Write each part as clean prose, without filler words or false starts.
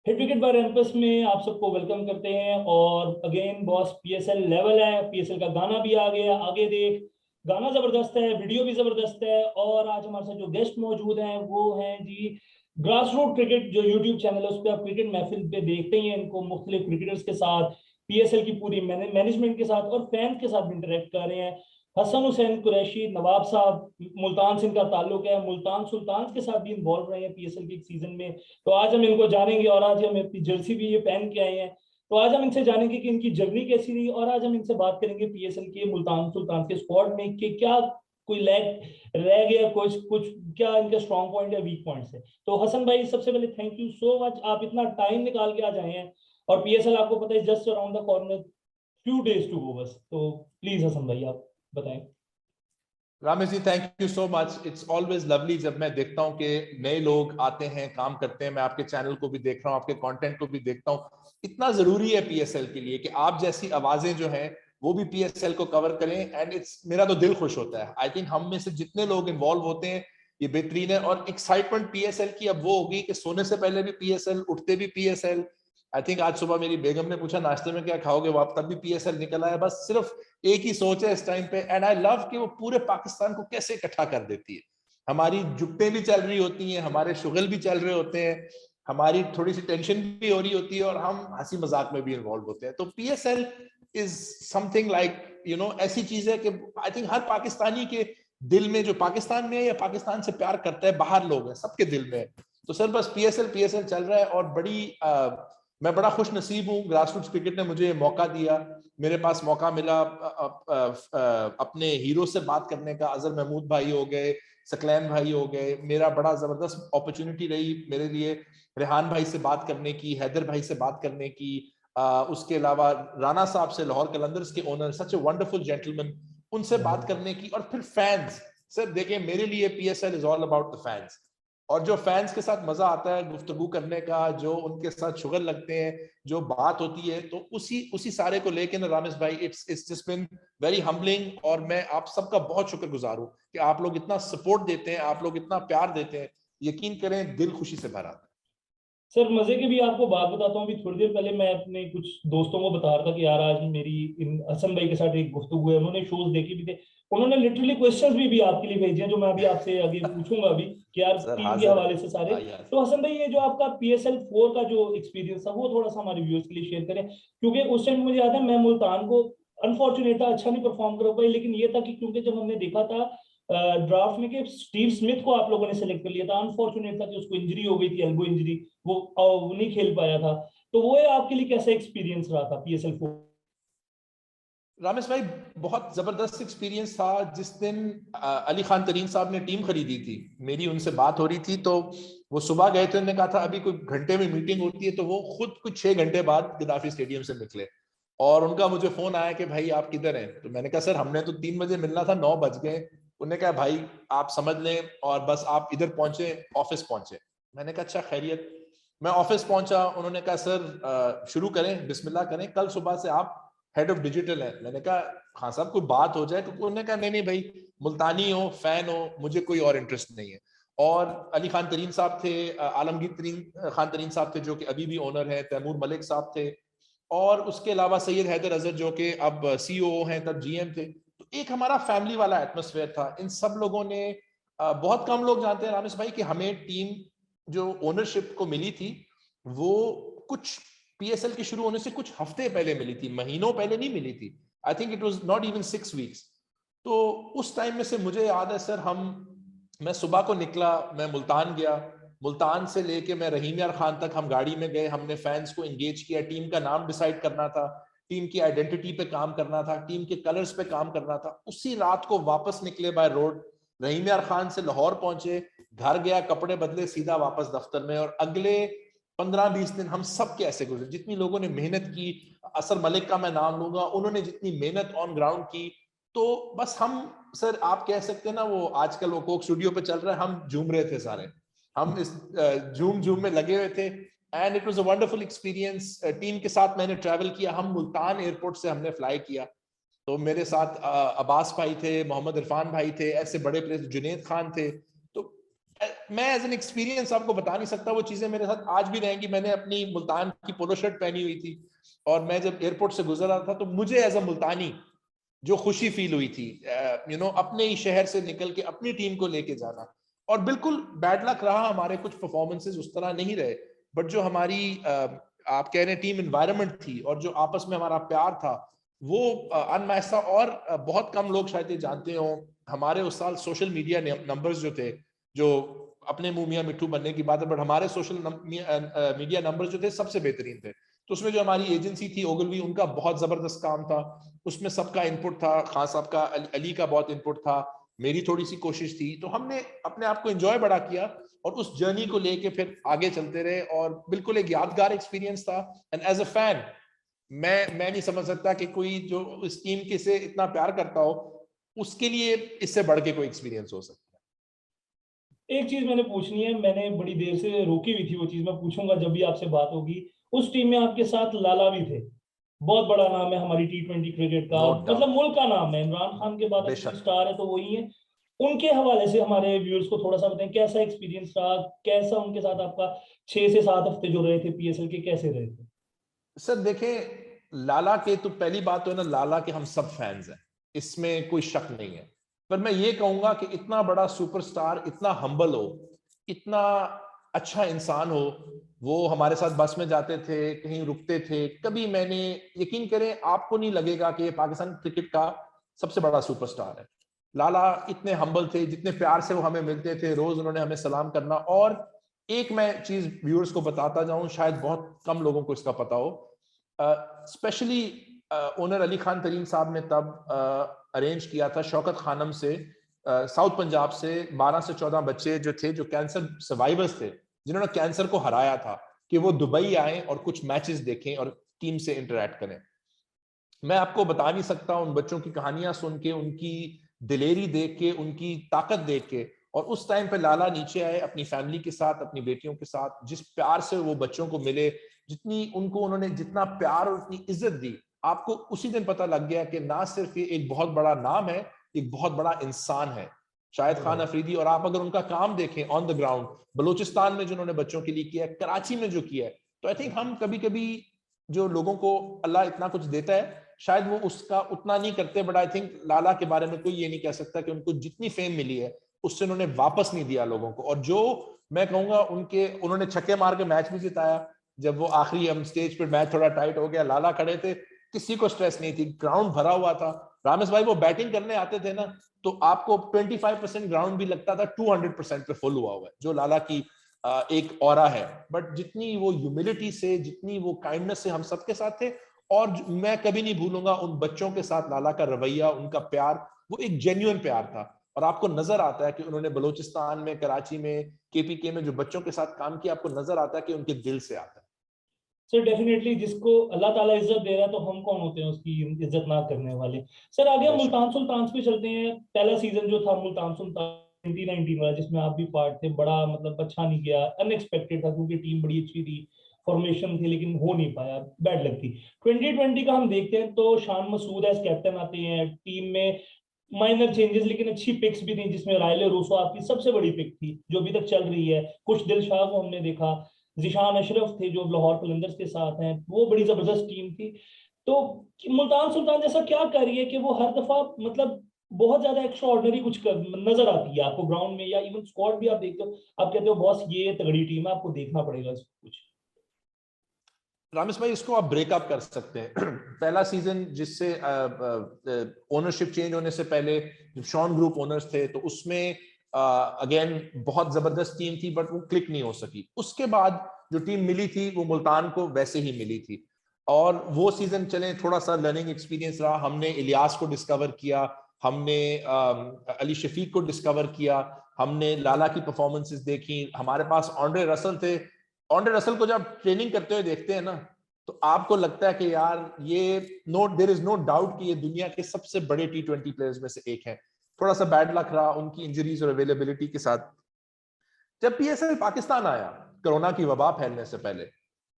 Hit wicket bye रैंपस में आप सबको वेलकम करते हैं। और अगेन बॉस, पीएसएल लेवल है, पीएसएल का गाना भी आ गया, आगे देख। गाना जबरदस्त है, वीडियो भी जबरदस्त है। और आज हमारे साथ जो गेस्ट मौजूद हैं वो हैं जी ग्रास रूट क्रिकेट, जो यूट्यूब चैनल है उस पर आप क्रिकेट महफिल पे देखते ही हैं इनको, मुख्तलिफ क्रिकेटर्स के साथ, पीएसएल की पूरी मैनेजमेंट के साथ और फैंस के साथ भी इंटरेक्ट कर रहे हैं। हसन हुसैन कुरैशी नवाब साहब, मुल्तान से इनका ताल्लुक है, मुल्तान सुल्तान के साथ भी इन्वॉल्व रहे हैं पीएसएल के एक सीजन में। तो आज हम इनको जानेंगे और आज हम अपनी जर्सी भी ये पहन के आए हैं। तो आज हम इनसे जानेंगे कि इनकी जर्नी कैसी रही, और आज हम इनसे बात करेंगे पीएसएल के मुल्तान सुल्तान के स्क्वाड में कि क्या कोई लैग रह गया, कुछ कुछ क्या इनके स्ट्रॉन्ग पॉइंट या वीक पॉइंट्स है। तो हसन भाई, सबसे पहले थैंक यू सो मच, आप इतना टाइम निकाल के आ जाए हैं। और पीएसएल आपको पता है just around the corner, few days to go बस। तो प्लीज हसन भाई आप बताएं। Ramesh ji, thank you so much. It's always lovely जब मैं देखता हूँ कि नए लोग आते हैं, काम करते हैं। मैं आपके चैनल को भी देख रहा हूँ, आपके कंटेंट को भी देखता हूँ। इतना जरूरी है पीएसएल के लिए कि आप जैसी आवाजें जो हैं वो भी पीएसएल को कवर करें। एंड इट्स, मेरा तो दिल खुश होता है। आई थिंक हम में से जितने लोग इन्वॉल्व होते हैं ये बेहतरीन है। और एक्साइटमेंट पीएसएल की अब वो होगी कि सोने से पहले भी पीएसएल, उठते भी पीएसएल। आई थिंक आज सुबह मेरी बेगम ने पूछा नाश्ते में क्या खाओगे, वो आप तब भी पीएसएल निकल आया। बस सिर्फ एक ही सोच है इस टाइम पे। एंड आई लव कि वो पूरे पाकिस्तान को कैसे इकट्ठा कर देती है। हमारी जुट्टें भी चल रही होती हैं, हमारे शुगल भी चल रहे होते हैं, हमारी थोड़ी सी टेंशन भी हो रही होती है, और हम हंसी मजाक में भी इन्वॉल्व होते हैं। तो पीएसएल इज समथिंग लाइक ऐसी चीज है कि आई थिंक हर पाकिस्तानी के दिल में, जो पाकिस्तान में है या पाकिस्तान से प्यार करता है, बाहर लोग हैं, सबके दिल में है। तो सर बस पीएसएल पीएसएल चल रहा है। और मैं बड़ा खुश नसीब हूँ, ग्रास रूट्स क्रिकेट ने मुझे मौका दिया। मेरे पास मौका मिला अपने हीरो से बात करने का। अजहर महमूद भाई हो गए, सकलैन भाई हो गए, मेरा बड़ा जबरदस्त अपॉर्चुनिटी रही मेरे लिए रेहान भाई से बात करने की, हैदर भाई से बात करने की। उसके अलावा राणा साहब से, लाहौर कलंदर्स के owner, such a wonderful gentleman, उनसे बात करने की। और फिर फैंस। सर देखिए, मेरे लिए PSL is all about the fans. और जो फैंस के साथ मजा आता है गुफ्तगू करने का, जो उनके साथ शुगर लगते हैं, जो बात होती है, तो उसी उसी सारे को लेके ना रामेश भाई, it's just been very humbling. और मैं आप सबका बहुत शुक्रगुजार हूं कि आप लोग इतना सपोर्ट देते हैं, आप लोग इतना प्यार देते हैं। यकीन करें, दिल खुशी से भरा था। सर मजे की भी आपको बात बताता हूँ। अभी थोड़ी देर पहले मैं अपने कुछ दोस्तों को बता रहा था कि यार आज मेरी इन हसन भाई के साथ एक गुफ्तगू है, उन्होंने शोज देखे भी थे, उन्होंने लिटरली क्वेश्चंस भी आपके लिए भेजे हैं जो मैं अभी आपसे आगे पूछूंगा अभी कि यार सर टीम के हाजिर है। हवाले से सारे। आइए। तो हसन भाई, ये जो आपका PSL 4 का जो एक्सपीरियंस था वो थोड़ा सा हमारे व्यूअर्स के लिए शेयर करें, क्योंकि उस टाइम मुझे याद है मैं मुल्तान को अनफॉर्चुनेट था, अच्छा नहीं परफॉर्म कर पाई, लेकिन ये था कि क्योंकि जब हमने देखा था ड्राफ्ट में कि स्टीव स्मिथ को आप लोगों ने सेलेक्ट कर लिया था, अनफॉर्चुनेट था कि उसको इंजरी हो गई थी, एल्बो इंजरी, वो नहीं खेल पाया था। तो वो आपके लिए कैसा एक्सपीरियंस रहा था PSL 4? रामेश भाई, बहुत जबरदस्त एक्सपीरियंस था। जिस दिन अली खान तरीन साहब ने टीम खरीदी थी, मेरी उनसे बात हो रही थी, तो वो सुबह गए थे। उन्होंने कहा था अभी कोई घंटे में मीटिंग होती है, तो वो खुद कुछ 6 घंटे बाद गद्दाफी स्टेडियम से निकले। और उनका मुझे फोन आया कि भाई आप किधर हैं। तो मैंने कहा सर हमने तो 3 बजे मिलना था, 9 बज गए। उन्होंने कहा भाई आप समझ लें, और बस आप इधर पहुंचे, ऑफिस पहुंचे। मैंने कहा अच्छा खैरियत। मैं ऑफिस पहुंचा, उन्होंने कहा सर शुरू करें, बिस्मिल्लाह करें, कल सुबह से आप हेड ऑफ डिजिटल है। मैंने कहा हाँ साहब कोई बात हो जाए। तो उन्होंने कहा नहीं नहीं भाई, मुल्तानी हो, फैन हो, मुझे कोई और इंटरेस्ट नहीं है। और अली खान तरीन साहब थे, आलमगीर तरीन खान तरीन साहब थे जो कि अभी भी ओनर है, तैमूर मलिक साहब थे, और उसके अलावा सैयद हैदर अजहर जो कि अब सीईओ हैं, तब जीएम थे। तो एक हमारा फैमिली वाला एटमोसफेयर था। इन सब लोगों ने, बहुत कम लोग जानते हैं रामेश भाई कि हमें टीम जो ओनरशिप को मिली थी वो कुछ पीएसएल के शुरू होने से कुछ हफ्ते पहले मिली थी, महीनों पहले नहीं मिली थी। I think it was not even 6 weeks. तो उस टाइम में से मुझे याद है सर, मैं सुबह को निकला, मैं मुल्तान गया, मुल्तान से लेके मैं रहीम यार खान तक हम गाड़ी में गए। हमने फैंस को एंगेज किया, टीम का नाम डिसाइड करना था, टीम की आइडेंटिटी पे काम करना था, टीम के कलर्स पे काम करना था। उसी रात को वापस निकले बाय रोड, रहीम यार खान से लाहौर पहुंचे, घर गया, कपड़े बदले, सीधा वापस दफ्तर में। और अगले 15-20 दिन हम सब के ऐसे गुजरे, जितनी लोगों ने मेहनत की। असर मलिक का मैं नाम लूंगा, उन्होंने जितनी मेहनत ऑन ग्राउंड की। तो बस हम, सर आप कह सकते हैं ना, वो आजकल वो कोक स्टूडियो पे चल रहा है, हम झूम रहे थे सारे। हम इस झूम झूम में लगे हुए थे। And it was a wonderful experience. Team के साथ मैंने ट्रैवल किया, हम मुल्तान एयरपोर्ट से हमने फ्लाई किया। तो मेरे साथ अब्बास भाई थे, मोहम्मद इरफान भाई थे, ऐसे बड़े प्लेयर, जुनेद खान थे। तो मैं एज एन एक्सपीरियंस आपको बता नहीं सकता, वो चीजें मेरे साथ आज भी रहेंगी। मैंने अपनी मुल्तान की पोलो शर्ट पहनी हुई थी और मैं जब एयरपोर्ट से गुजर रहा था तो मुझे एज अ मुल्तानी जो खुशी फील हुई थी, अपने ही शहर से निकल के अपनी टीम को लेके जाना। और बिल्कुल बैड लक रहा, हमारे कुछ परफॉर्मेंसेस उस तरह नहीं रहे, बट जो हमारी आप कह रहे हैं टीम एनवायरनमेंट थी और जो आपस में हमारा प्यार था वो अनमैच था। और बहुत कम लोग शायद ये जानते हो, हमारे उस साल सोशल मीडिया नंबर्स जो थे, जो अपने मुंह मियां मिट्ठू बनने की बात है, बट हमारे सोशल मीडिया नंबर्स जो थे सबसे बेहतरीन थे। तो उसमें जो हमारी एजेंसी थी ओगलवी, उनका बहुत जबरदस्त काम था, उसमें सबका इनपुट था, खान साहब का, अली का बहुत इनपुट था, मेरी थोड़ी सी कोशिश थी। तो हमने अपने आप को एंजॉय बड़ा किया और उस जर्नी को लेके फिर आगे चलते रहे और बिल्कुल एक यादगार एक्सपीरियंस था। एंड एज अ फैन मैं नहीं समझ सकता कि कोई जो इस टीम के से इतना प्यार करता हो उसके लिए इससे बढ़ के कोई एक्सपीरियंस हो सकता एक चीज मैंने पूछनी है, मैंने बड़ी देर से रोकी हुई थी, वो चीज मैं पूछूंगा जब भी आपसे बात होगी। उस टीम में आपके साथ लाला भी थे, बहुत बड़ा नाम है हमारी T20 क्रिकेट है। का, नो मतलब डाउट, मुल्क का नाम है। इमरान खान के बाद अगर कोई बेशक। स्टार है तो वही है। उनके हवाले से हमारे व्यूअर्स को थोड़ा सा बताएं, कैसा एक्सपीरियंस रहा, कैसा उनके साथ आपका 6 से 7 हफ्ते जो रहे थे PSL के, कैसे रहे थे? सर देखें, लाला के तो पहली बात तो है ना, लाला के हम सब फैंस हैं, इसमें कोई शक नहीं है। पर मैं ये कहूंगा कि इतना बड़ा सुपरस्टार इतना हम्बल हो, इतना अच्छा इंसान हो। वो हमारे साथ बस में जाते थे, कहीं रुकते थे, कभी मैंने, यकीन करें आपको नहीं लगेगा कि ये पाकिस्तान क्रिकेट का सबसे बड़ा सुपरस्टार है। लाला इतने हम्बल थे, जितने प्यार से वो हमें मिलते थे, रोज उन्होंने हमें सलाम करना। और एक मैं चीज व्यूअर्स को बताता जाऊं, शायद बहुत कम लोगों को इसका पता हो, स्पेशली ओनर अली खान तरीन साहब ने तब अरेंज किया था शौकत खानम से, साउथ पंजाब से 12 से 14 बच्चे जो थे, जो कैंसर सर्वाइवर्स थे, जिन्होंने कैंसर को हराया था, कि वो दुबई आए और कुछ मैचेस देखें और टीम से इंटरेक्ट करें। मैं आपको बता नहीं सकता, उन बच्चों की कहानियां सुन के, उनकी दिलेरी देख के, उनकी ताकत देख के। और उस टाइम पे लाला नीचे आए अपनी फैमिली के साथ, अपनी बेटियों के साथ, जिस प्यार से वो बच्चों को मिले, जितनी उनको उन्होंने जितना प्यार और इतनी इज्जत दी, आपको उसी दिन पता लग गया कि ना सिर्फ ये एक बहुत बड़ा नाम है, एक बहुत बड़ा इंसान है शाहिद खान अफरीदी। और आप अगर उनका काम देखें ऑन द ग्राउंड, बलूचिस्तान में जो उन्होंने बच्चों के लिए किया है, कराची में जो किया है, तो आई थिंक हम कभी कभी जो लोगों को अल्लाह इतना कुछ देता है, शायद वो उसका उतना नहीं करते। बट आई थिंक लाला के बारे में कोई ये नहीं कह सकता कि उनको जितनी फेम मिली है उससे उन्होंने वापस नहीं दिया लोगों को। और जो मैं कहूंगा, उन्होंने छक्के मार के मैच भी जिताया। जब वो आखिरी हम स्टेज पर मैच थोड़ा टाइट हो गया, लाला खड़े थे, किसी को स्ट्रेस नहीं थी, ग्राउंड भरा हुआ था। रामेश भाई वो बैटिंग करने आते थे ना, तो आपको 25% ग्राउंड भी लगता था 200% पे फुल हुआ है, जो लाला की एक ऑरा है। बट जितनी वो ह्यूमिलिटी से, जितनी वो काइंडनेस से हम सबके साथ थे। और मैं कभी नहीं भूलूंगा उन बच्चों के साथ लाला का रवैया, उनका प्यार, वो एक जेन्युइन प्यार था। और आपको नजर आता है कि उन्होंने बलूचिस्तान में, कराची में, KPK में जो बच्चों के साथ काम किया, आपको नजर आता है कि उनके दिल से आता है। सर डेफिनेटली, जिसको अल्लाह ताला इज्जत दे रहा है तो हम कौन होते हैं उसकी इज्जत ना करने वाले। सर आगे हम बेशक। मुल्तान सुल्तान पे चलते हैं। पहला सीजन जो था मुल्तान सुल्तान 2019 वाला, जिसमें आप भी पार्ट थे, बड़ा मतलब अच्छा नहीं गया, अनएक्सपेक्टेड था, क्योंकि टीम बड़ी अच्छी थी, फॉर्मेशन थी, लेकिन हो नहीं पाया, बैड लग थी। 2020 का हम देखते हैं तो शान मसूद एज कैप्टन आते हैं टीम में, माइनर चेंजेस लेकिन अच्छी पिक्स भी थी, जिसमें रायले रूसो आपकी सबसे बड़ी पिक थी जो अभी तक चल रही है। कुछ दिल शाह को हमने देखा, जिशान अशरफ थे जो लाहौर कलंदर्स के साथ हैं, वो बड़ी जबरदस्त टीम थी। तो मुल्तान सुल्तान जैसा क्या कर रही है कि वो हर दफा मतलब बहुत ज्यादा एक्स्ट्रा ऑर्डनरी कुछ नजर आती है आपको ग्राउंड में, या इवन स्क्वाड भी आप देखते हो, आप कहते हो बॉस ये तगड़ी टीम है, आपको देखना पड़ेगा इसको कुछ। रामेश भाई, इसको आप ब्रेकअप कर सकते हैं। पहला सीजन जिससे ओनरशिप चेंज होने से पहले जब शॉन ग्रुप ओनर्स थे, तो उसमें अगेन बहुत जबरदस्त टीम थी, बट वो क्लिक नहीं हो सकी। उसके बाद जो टीम मिली थी वो मुल्तान को वैसे ही मिली थी। और वो सीजन चले, थोड़ा सा लर्निंग एक्सपीरियंस रहा, हमने इलियास को डिस्कवर किया, हमने अली शफीक को डिस्कवर किया, हमने लाला की परफॉर्मेंसेस देखी, हमारे पास ऑन्ड्रे रसल थे। ऑन्ड्रे रसल को जब ट्रेनिंग करते हुए देखते हैं ना, तो आपको लगता है कि यार ये, no there is no doubt कि ये दुनिया के सबसे बड़े T20 प्लेयर्स में से एक है। थोड़ा सा बैड लक रहा उनकी इंजरीज और अवेलेबिलिटी के साथ। जब PSL पाकिस्तान आया कोरोना की वबा फैलने से पहले,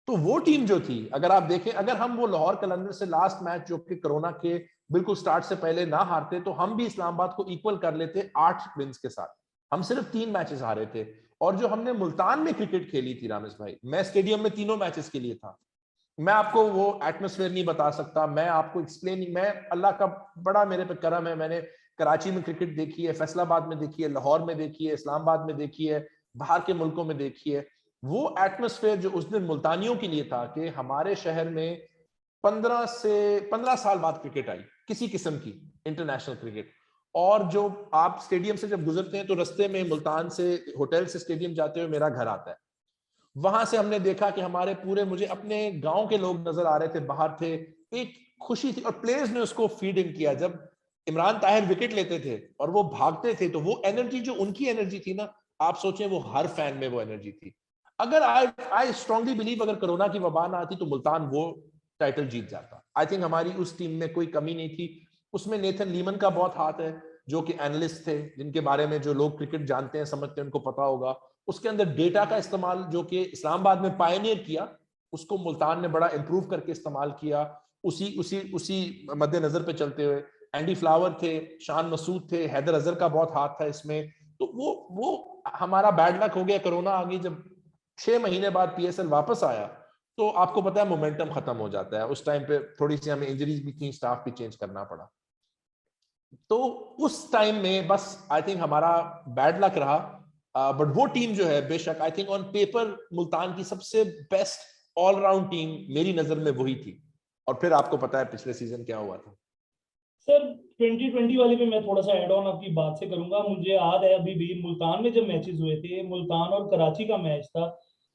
तो वो टीम जो थी, अगर आप देखें, अगर हम वो लाहौर कलंदर से लास्ट मैच जो कि कोरोना के बिल्कुल स्टार्ट से पहले ना हारते, तो हम भी इस्लामाबाद को इक्वल कर लेते 8 विंस के साथ। हम सिर्फ 3 मैचेस हारे थे। और जो हमने मुल्तान में क्रिकेट खेली थी रामेश भाई, मैं स्टेडियम में तीनों मैचेस के लिए था, मैं आपको वो एटमॉस्फेयर नहीं बता सकता, मैं आपको एक्सप्लेन, मैं अल्लाह का बड़ा मेरे पे करम है, मैंने कराची में क्रिकेट देखी है, फैसलाबाद में देखी है, लाहौर में देखी है, इस्लामाबाद में देखी है, बाहर के मुल्कों में देखी है। वो एटमॉस्फेयर जो उस दिन मुल्तानियों के लिए था कि हमारे शहर में 15 साल बाद क्रिकेट आई, किसी किस्म की इंटरनेशनल क्रिकेट। और जो आप स्टेडियम से जब गुजरते हैं तो रास्ते में मुल्तान से, होटल से स्टेडियम जाते हुए मेरा घर आता है, वहां से हमने देखा कि हमारे पूरे, मुझे अपने गांव के लोग नजर आ रहे थे, बाहर थे, एक खुशी थी, और प्लेयर्स ने उसको फीड इन किया। जब इमरान ताहिर विकेट लेते थे और वो भागते थे, तो वो एनर्जी, जो उनकी एनर्जी थी ना, आप सोचें वो हर फैन में वो एनर्जी थी। अगर आई स्ट्रांगली बिलीव अगर कोरोना की वबा ना आती तो मुल्तान वो टाइटल जीत जाता। आई थिंक हमारी उस टीम में कोई कमी नहीं थी। उसमें नेथन लीमन का बहुत हाथ है, जो कि एनालिस्ट थे, जिनके बारे में जो लोग क्रिकेट जानते हैं, समझते हैं, उनको पता होगा। उसके अंदर डेटा का इस्तेमाल जो कि इस्लामाबाद में पायनियर किया, उसको मुल्तान ने बड़ा इंप्रूव करके इस्तेमाल किया। उसी उसी उसी मद्देनजर पे चलते हुए एंडी फ्लावर थे, शान मसूद थे, हैदर अजहर का बहुत हाथ था इसमें। तो वो हमारा बैड लक हो गया, कोरोना आ गई। जब 6 महीने बाद पीएसएल वापस आया तो आपको पता है मोमेंटम खत्म हो जाता है। उस टाइम पे थोड़ी सी हमें इंजरीज भी थी, स्टाफ भी चेंज करना पड़ा। तो उस टाइम में बस आई थिंक हमारा बैड लक रहा। बट वो टीम जो है, बेशक I think on paper Multan की सबसे बेस्ट ऑलराउंड टीम मेरी नजर में वही थी। और फिर आपको पता है पिछले सीजन क्या हुआ था। सर 2020 वाले पे मैं थोड़ा सा ऐड ऑन आपकी बात से करूंगा। मुझे याद है अभी भी मुल्तान में जब मैचेस हुए थे, मुल्तान और कराची का मैच था,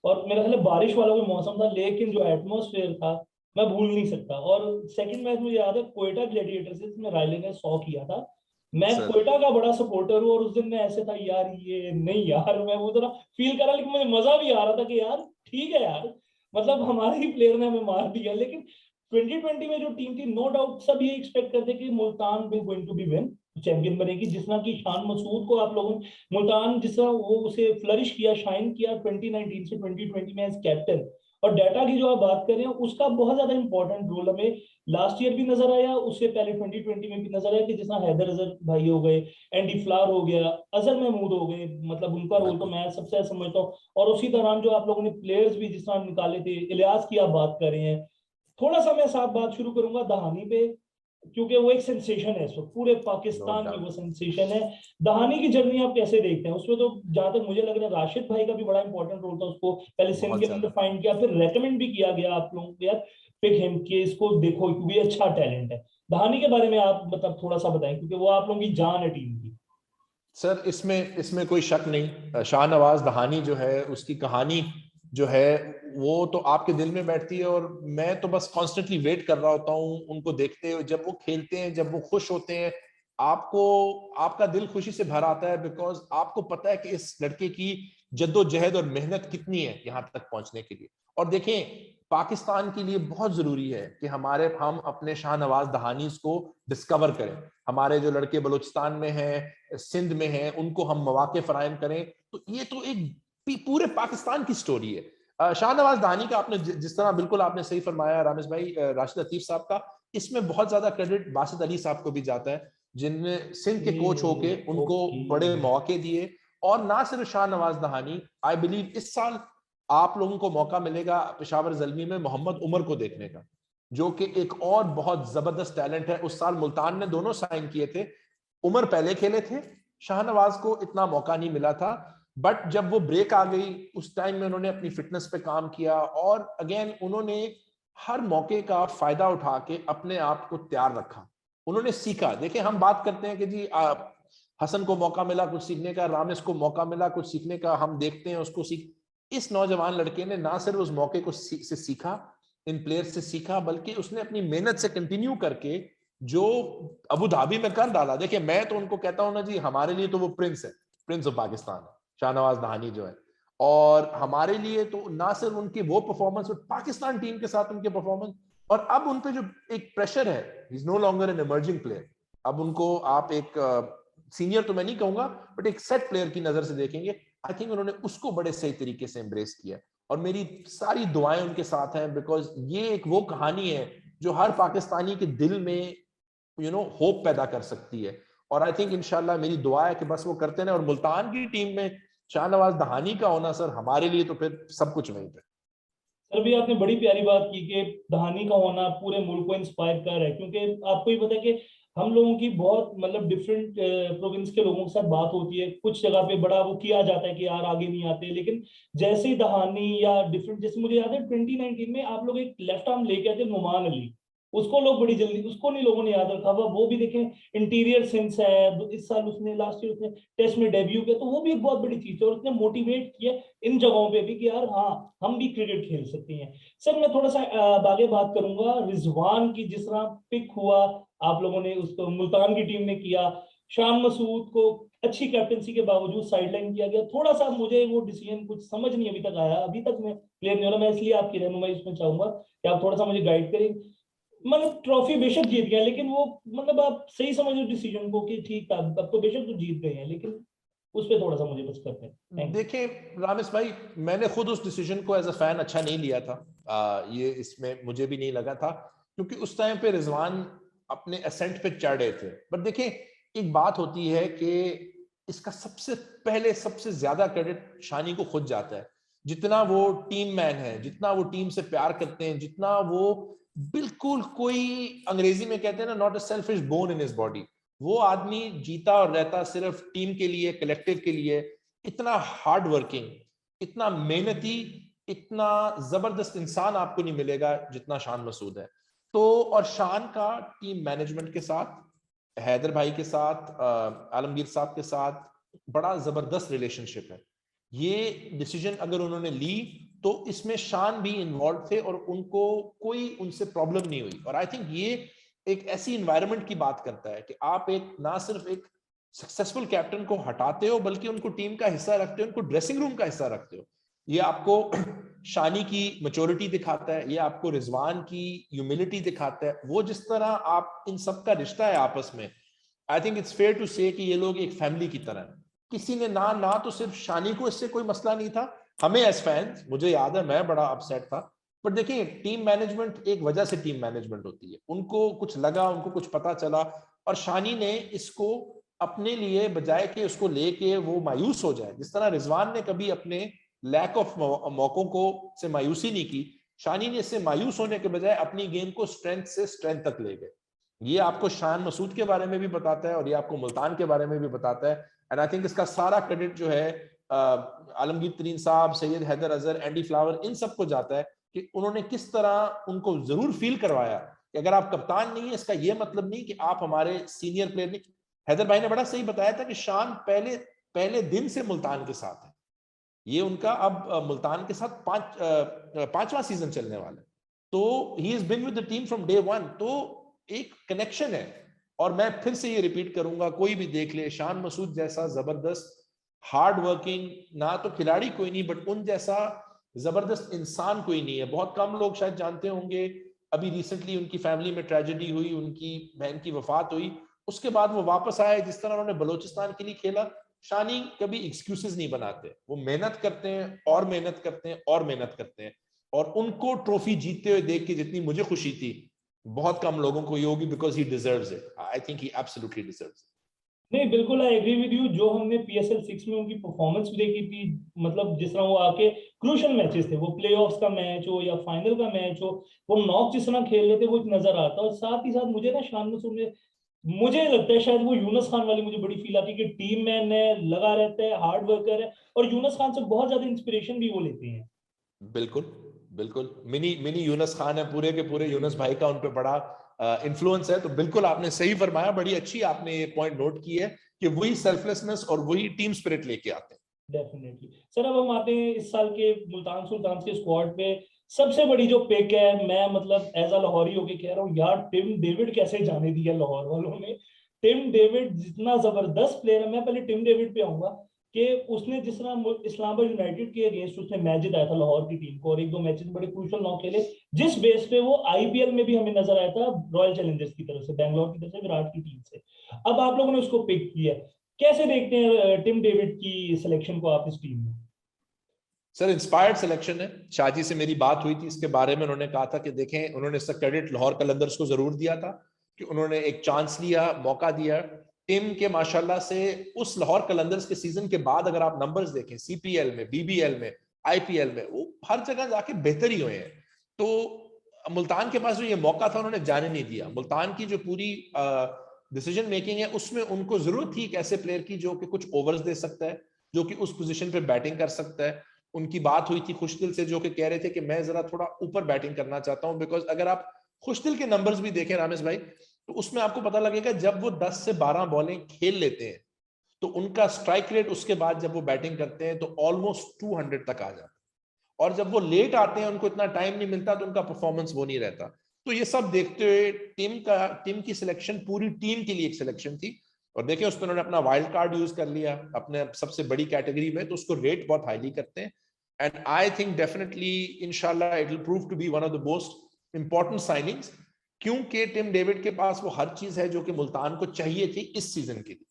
और मेरा ख्याल है बारिश वाला कोई मौसम था, लेकिन जो एटमोसफेयर था मैं भूल नहीं सकता। और सेकंड मैच मुझे याद है कोयटा ग्लैडिएटर से, जिसमें रायले ने 100 किया था। मैं सर कोयटा का बड़ा सपोर्टर हूँ, और उस दिन मैं ऐसे था यार, ये नहीं यार, मैं वो थोड़ा फील कर रहा, लेकिन मुझे मजा भी आ रहा था कि यार ठीक है यार, मतलब हमारे ही प्लेयर ने हमें मार दिया। लेकिन 2020 में जो टीम थी, नो डाउट सब ये एक्सपेक्ट करते कि Multan will going to be win, champion बनेगी। जिस तरह की शान मसूद को आप लोगों ने, मुल्तान जिस तरह वो उसे फ्लरिश किया, शाइन किया 2019 से 2020 में एज कैप्टन, और डाटा की जो आप बात कर रहे हैं उसका बहुत ज्यादा इंपॉर्टेंट रोल हमें लास्ट ईयर भी नजर आया, उससे पहले 2020 में भी नजर आया, कि जिस तरह हैदर अजहर भाई हो गए, एंडी फ्लावर हो गया, अजहर महमूद हो गए, मतलब उनका रोल तो बिल्कुल। मैं सबसे समझता हूँ। और उसी दौरान जो आप लोगों ने प्लेयर्स भी जिस तरह निकाले थे, इलियास की आप बात कर रहे हैं। थोड़ा सा मैं साथ बात शुरू करूंगा दहानी पे, क्योंकि वो एक सेंसेशन है, सो पूरे नो पाकिस्तान में वो डाउट। सेंसेशन है। दहानी की जर्नी आप कैसे देखते हैं? उसमें तो जहां तक मुझे लग रहा है राशिद भाई का भी बड़ा इंपॉर्टेंट रोल था। उसको पहले सिंध के बहुत अंदर ज्यादा। फाइंड किया, फिर रेकमेंड भी किया गया आप लोगों को, यार पिक हिम, कि इसको देखो क्योंकि अच्छा टैलेंट है। दहानी के बारे में आप मतलब थोड़ा सा बताएं, क्योंकि वो आप लोगों की जान है टीम की। सर इसमें इसमें कोई शक नहीं, शाहनवाज दहानी जो है, उसकी कहानी जो है वो तो आपके दिल में बैठती है। और मैं तो बस कॉन्स्टेंटली वेट कर रहा होता हूँ उनको देखते हुए, जब वो खेलते हैं, जब वो खुश होते हैं, आपको, आपका दिल खुशी से भर आता है, बिकॉज आपको पता है कि इस लड़के की जद्दोजहद और मेहनत कितनी है यहाँ तक पहुंचने के लिए। और देखें, पाकिस्तान के लिए बहुत जरूरी है कि हम अपने शाहनवाज दहानी को डिस्कवर करें। हमारे जो लड़के बलूचिस्तान में हैं, सिंध में हैं, उनको हम मौके फराहम करें। तो ये तो एक पूरे पाकिस्तान की स्टोरी है। शाहनवाज दानी का आपने जिस तरह बिल्कुल आपने सही फरमाया रामेश भाई, राशिद लतीफ साहब का, इसमें बहुत ज्यादा क्रेडिट बासित अली साहब को भी जाता है, जिनने सिंध के कोच होके उनको ओके। बड़े मौके दिए। और ना सिर्फ शाहनवाज दहानी, आई बिलीव इस साल आप लोगों को मौका मिलेगा पेशावर जल्मी में मोहम्मद उमर को देखने का, जो कि एक और बहुत जबरदस्त टैलेंट है। उस साल मुल्तान ने दोनों साइन किए थे, उमर पहले खेले थे, शाहनवाज को इतना मौका नहीं मिला था। बट जब वो ब्रेक आ गई, उस टाइम में उन्होंने अपनी फिटनेस पे काम किया, और अगेन उन्होंने हर मौके का फायदा उठा के अपने आप को तैयार रखा। उन्होंने सीखा। देखिए, हम बात करते हैं कि जी हसन को मौका मिला कुछ सीखने का, रामिस को मौका मिला कुछ सीखने का, हम देखते हैं उसको सीख। इस नौजवान लड़के ने ना सिर्फ उस मौके को से सीखा, इन प्लेयर से सीखा, बल्कि उसने अपनी मेहनत से कंटिन्यू करके जो अबू धाबी में कर डाला। देखिए, मैं तो उनको कहता हूं ना जी, हमारे लिए तो वो प्रिंस है, प्रिंस ऑफ पाकिस्तान है शाहनवाज दहानी जो है। और हमारे लिए तो ना सिर्फ उनकी वो परफॉर्मेंस, पाकिस्तान टीम के साथ उनके परफॉर्मेंस, और अब उन पे जो एक प्रेशर है, is no longer an emerging player. अब उनको आप एक सीनियर तो मैं नहीं कहूंगा, बट एक सेट प्लेयर की नजर से देखेंगे। आई थिंक उन्होंने उसको बड़े सही तरीके से एम्ब्रेस किया, और मेरी सारी दुआएं उनके साथ हैं, बिकॉज ये एक वो कहानी है जो हर पाकिस्तानी के दिल में होप पैदा कर सकती है। और आई थिंक इंशाल्लाह मेरी दुआ है कि बस वो करते रहे। और मुल्तान की टीम में शाहनवाज दहानी का होना सर हमारे लिए तो फिर सब कुछ वहीं पे। सर भी आपने बड़ी प्यारी बात की कि दहानी का होना पूरे मुल्क को इंस्पायर कर रहा है, क्योंकि आपको ही पता है कि हम लोगों की बहुत मतलब डिफरेंट प्रोविंस के लोगों के साथ बात होती है, कुछ जगह पे बड़ा वो किया जाता है कि यार आगे नहीं आते, लेकिन जैसे ही दहानी या डिफरेंट, जैसे मुझे याद है 2019 में आप लोग एक लेफ्ट आर्म लेके आए थे नुमान अली, उसको लोग बड़ी जल्दी, उसको नहीं लोगों ने याद रखा हुआ, वो भी देखें इंटीरियर सेंस है, इस साल उसने लास्ट ईयर उसने टेस्ट में डेब्यू किया, तो वो भी एक बहुत बड़ी चीज है और उसने मोटिवेट किया इन जगहों पे भी कि यार हाँ हम भी क्रिकेट खेल सकते हैं। सर मैं थोड़ा सा आगे बात करूंगा रिजवान की, जिस तरह पिक हुआ आप लोगों ने उसको मुल्तान की टीम ने किया, शान मसूद को अच्छी कैप्टनसी के बावजूद साइडलाइन किया गया, थोड़ा सा मुझे वो डिसीजन कुछ समझ नहीं अभी तक आया, अभी तक मैं क्लियर नहीं हो रहा, मैं इसलिए आपकी रहनुमाई इसमें चाहूंगा कि आप थोड़ा सा मुझे गाइड करें। मतलब ट्रॉफी बेशक जीत गया, लेकिन वो मतलब आप सही समझ लो डिसीजन को कि ठीक था, अब तो बेशक तो जीत गए हैं, लेकिन उस पर थोड़ा सा मुझे बस करते हैं। देखिए रामेश भाई, मैंने खुद उस डिसीजन को एज अ फैन अच्छा नहीं लिया था। ये इसमें मुझे भी नहीं लगा था, क्योंकि उस टाइम पे रिजवान अपने असेंट पे चढ़ रहे थे। बट देखिए एक बात होती है कि इसका सबसे पहले सबसे ज्यादा क्रेडिट शानी को खुद जाता है। जितना वो टीम मैन है, जितना वो टीम से प्यार करते हैं, जितना वो बिल्कुल, कोई अंग्रेजी में कहते हैं ना, not a selfish bone in his body, वो आदमी जीता और रहता सिर्फ टीम के लिए, कलेक्टिव के लिए। इतना हार्ड वर्किंग, इतना मेहनती, इतना जबरदस्त इंसान आपको नहीं मिलेगा जितना शान मसूद है। तो और शान का टीम मैनेजमेंट के साथ, हैदर भाई के साथ, आलमगीर साहब के साथ बड़ा जबरदस्त रिलेशनशिप है। ये डिसीजन अगर उन्होंने ली तो इसमें शान भी इन्वॉल्व थे और उनको कोई उनसे प्रॉब्लम नहीं हुई। और आई थिंक ये एक ऐसी इन्वायरमेंट की बात करता है कि आप एक ना सिर्फ एक सक्सेसफुल कैप्टन को हटाते हो, बल्कि उनको टीम का हिस्सा रखते हो, उनको ड्रेसिंग रूम का हिस्सा रखते हो। ये आपको शानी की मैच्योरिटी दिखाता है, ये आपको रिजवान की ह्यूमिलिटी दिखाता है। वो जिस तरह आप इन सब का रिश्ता है आपस में, I think it's fair to say कि ये लोग एक फैमिली की तरह है। किसी ने ना तो सिर्फ शानी को इससे कोई मसला नहीं था, हमें एज फैंस, मुझे याद है मैं बड़ा अपसेट था। पर देखिए टीम मैनेजमेंट एक वजह से टीम मैनेजमेंट होती है, उनको कुछ लगा, उनको कुछ पता चला, और शानी ने इसको अपने लिए, बजाय कि उसको लेके वो मायूस हो जाए, जिस तरह रिजवान ने कभी अपने लैक ऑफ मौकों को से मायूसी नहीं की, शानी ने इससे मायूस होने के बजाय अपनी गेम को स्ट्रेंथ से स्ट्रेंथ तक ले गए। ये आपको शान मसूद के बारे में भी बताता है और ये आपको मुल्तान के बारे में भी बताता है। एंड आई थिंक इसका सारा क्रेडिट जो है आलमगीर तरीन साहब, सैयद हैदर अजहर, एंडी फ्लावर, इन सबको जाता है कि उन्होंने किस तरह उनको जरूर फील करवाया कि अगर आप कप्तान नहीं है इसका ये मतलब नहीं कि आप हमारे सीनियर प्लेयर नहीं। हैदर भाई ने बड़ा सही बताया था कि शान पहले पहले दिन से मुल्तान के साथ है। ये उनका अब मुल्तान के साथ पांचवा सीजन चलने वाला है, तो he is been with the team from day one. तो एक कनेक्शन है। और मैं फिर से ये रिपीट करूंगा, कोई भी देख ले, शान मसूद जैसा जबरदस्त हार्ड वर्किंग ना तो खिलाड़ी कोई नहीं, बट उन जैसा जबरदस्त इंसान कोई नहीं है। बहुत कम लोग शायद जानते होंगे, अभी रिसेंटली उनकी फैमिली में ट्रेजेडी हुई, उनकी बहन की वफात हुई, उसके बाद वो वापस आए, जिस तरह उन्होंने बलोचिस्तान के लिए खेला। शानी कभी एक्सक्यूजेस नहीं बनाते, वो मेहनत करते हैं और मेहनत करते हैं और मेहनत करते हैं। और उनको ट्रॉफी जीतते हुए देख के जितनी मुझे खुशी थी, बहुत कम लोगों को ये होगी, because he deserves it. I think he absolutely deserves it. नहीं बिल्कुल आई एग्री विद यू, जो हमने PSL 6 में उनकी परफॉर्मेंस भी देखी थी, मतलब जिस तरह वो आके क्रूशल मैचेस थे, वो प्लेऑफ्स का मैच हो या फाइनल का मैच हो, वो नॉक जिस तरह खेल रहे थे वो एक नजर आता। और साथ ही साथ मुझे ना शान मसूद में, मुझे लगता है शायद वो यूनुस खान वाली मुझे बड़ी फील आती है कि टीम मैन है, लगा रहता है, हार्ड वर्कर है, और यूनुस खान से बहुत ज्यादा इंस्पिरेशन भी वो लेते हैं। बिल्कुल बिल्कुल, मिनी मिनी यूनुस खान है, पूरे के पूरे यूनुस भाई का उन पे बड़ा इन्फ्लुएंस है। तो बिल्कुल आपने सही फरमाया, बड़ी अच्छी आपने ये पॉइंट नोट की है कि वही सेल्फलेसनेस और वही टीम स्पिरिट लेके आते हैं। डेफिनेटली सर, अब हम आते हैं इस साल के मुल्तान सुल्तान के स्क्वाड पे। सबसे बड़ी जो पिक है, मैं मतलब एज अ लाहौरी होके कह रहा हूँ यार, टिम डेविड कैसे जाने दिया लाहौर वालों ने। टिम डेविड जितना जबरदस्त प्लेयर है, मैं पहले टिम डेविड पे आऊंगा कि उसने जिस तरह इस्लामाबाद यूनाइटेड के अगेंस्ट उसने मैच जिताया था लाहौर की टीम को, और एक दो मैचेस बड़े क्रूशल नॉक खेले, जिस बेस पे वो IPL में भी हमें नजर आया था रॉयल चैलेंजर्स की तरफ से, बैंगलोर की तरफ से, विराट की टीम से। अब आप लोगों ने उसको पिक किया, कैसे देखते हैं टिम डेविड की सिलेक्शन को आप इस टीम में? सर इंस्पायर्ड सिलेक्शन है। शाहजी से मेरी बात हुई थी इसके बारे में, उन्होंने कहा था कि देखें, उन्होंने इसका क्रेडिट लाहौर कलंदर्स को जरूर दिया था कि उन्होंने एक चांस लिया, मौका दिया। टीम के माशाल्लाह से उस लाहौर कलंदर्स के सीजन के बाद अगर आप नंबर्स देखें, सीपीएल में, बीबीएल में, आईपीएल में, वो हर जगह जाके बेहतर ही हुए हैं। तो मुल्तान के पास जो ये मौका था उन्होंने जाने नहीं दिया। मुल्तान की जो पूरी डिसीजन मेकिंग है उसमें उनको जरूरत थी एक ऐसे प्लेयर की जो कि कुछ ओवर्स दे सकता है, जो कि उस पोजीशन पे बैटिंग कर सकता है। उनकी बात हुई थी खुशदिल से, जो कि कह रहे थे कि मैं जरा थोड़ा ऊपर बैटिंग करना चाहता हूं, बिकॉज अगर आप खुशदिल के नंबर्स भी देखें रामेश भाई, तो उसमें आपको पता लगेगा जब वो 10 से 12 बॉलें खेल लेते हैं तो उनका स्ट्राइक रेट उसके बाद जब वो बैटिंग करते हैं तो ऑलमोस्ट 200 तक आ जाता है। और जब वो लेट आते हैं, उनको इतना टाइम नहीं मिलता, तो उनका परफॉर्मेंस वो नहीं रहता। तो ये सब देखते हुए टीम की सिलेक्शन पूरी टीम के लिए एक सिलेक्शन थी। और देखें उसमें उन्होंने अपना वाइल्ड कार्ड यूज कर लिया अपने सबसे बड़ी कैटेगरी में, तो उसको रेट बहुत हाईली करते हैं। एंड आई थिंक डेफिनेटली इंशाल्लाह it will prove to be one of the most important signings, क्योंकि टिम डेविड के पास वो हर चीज है जो कि मुल्तान को चाहिए थी इस सीजन के लिए।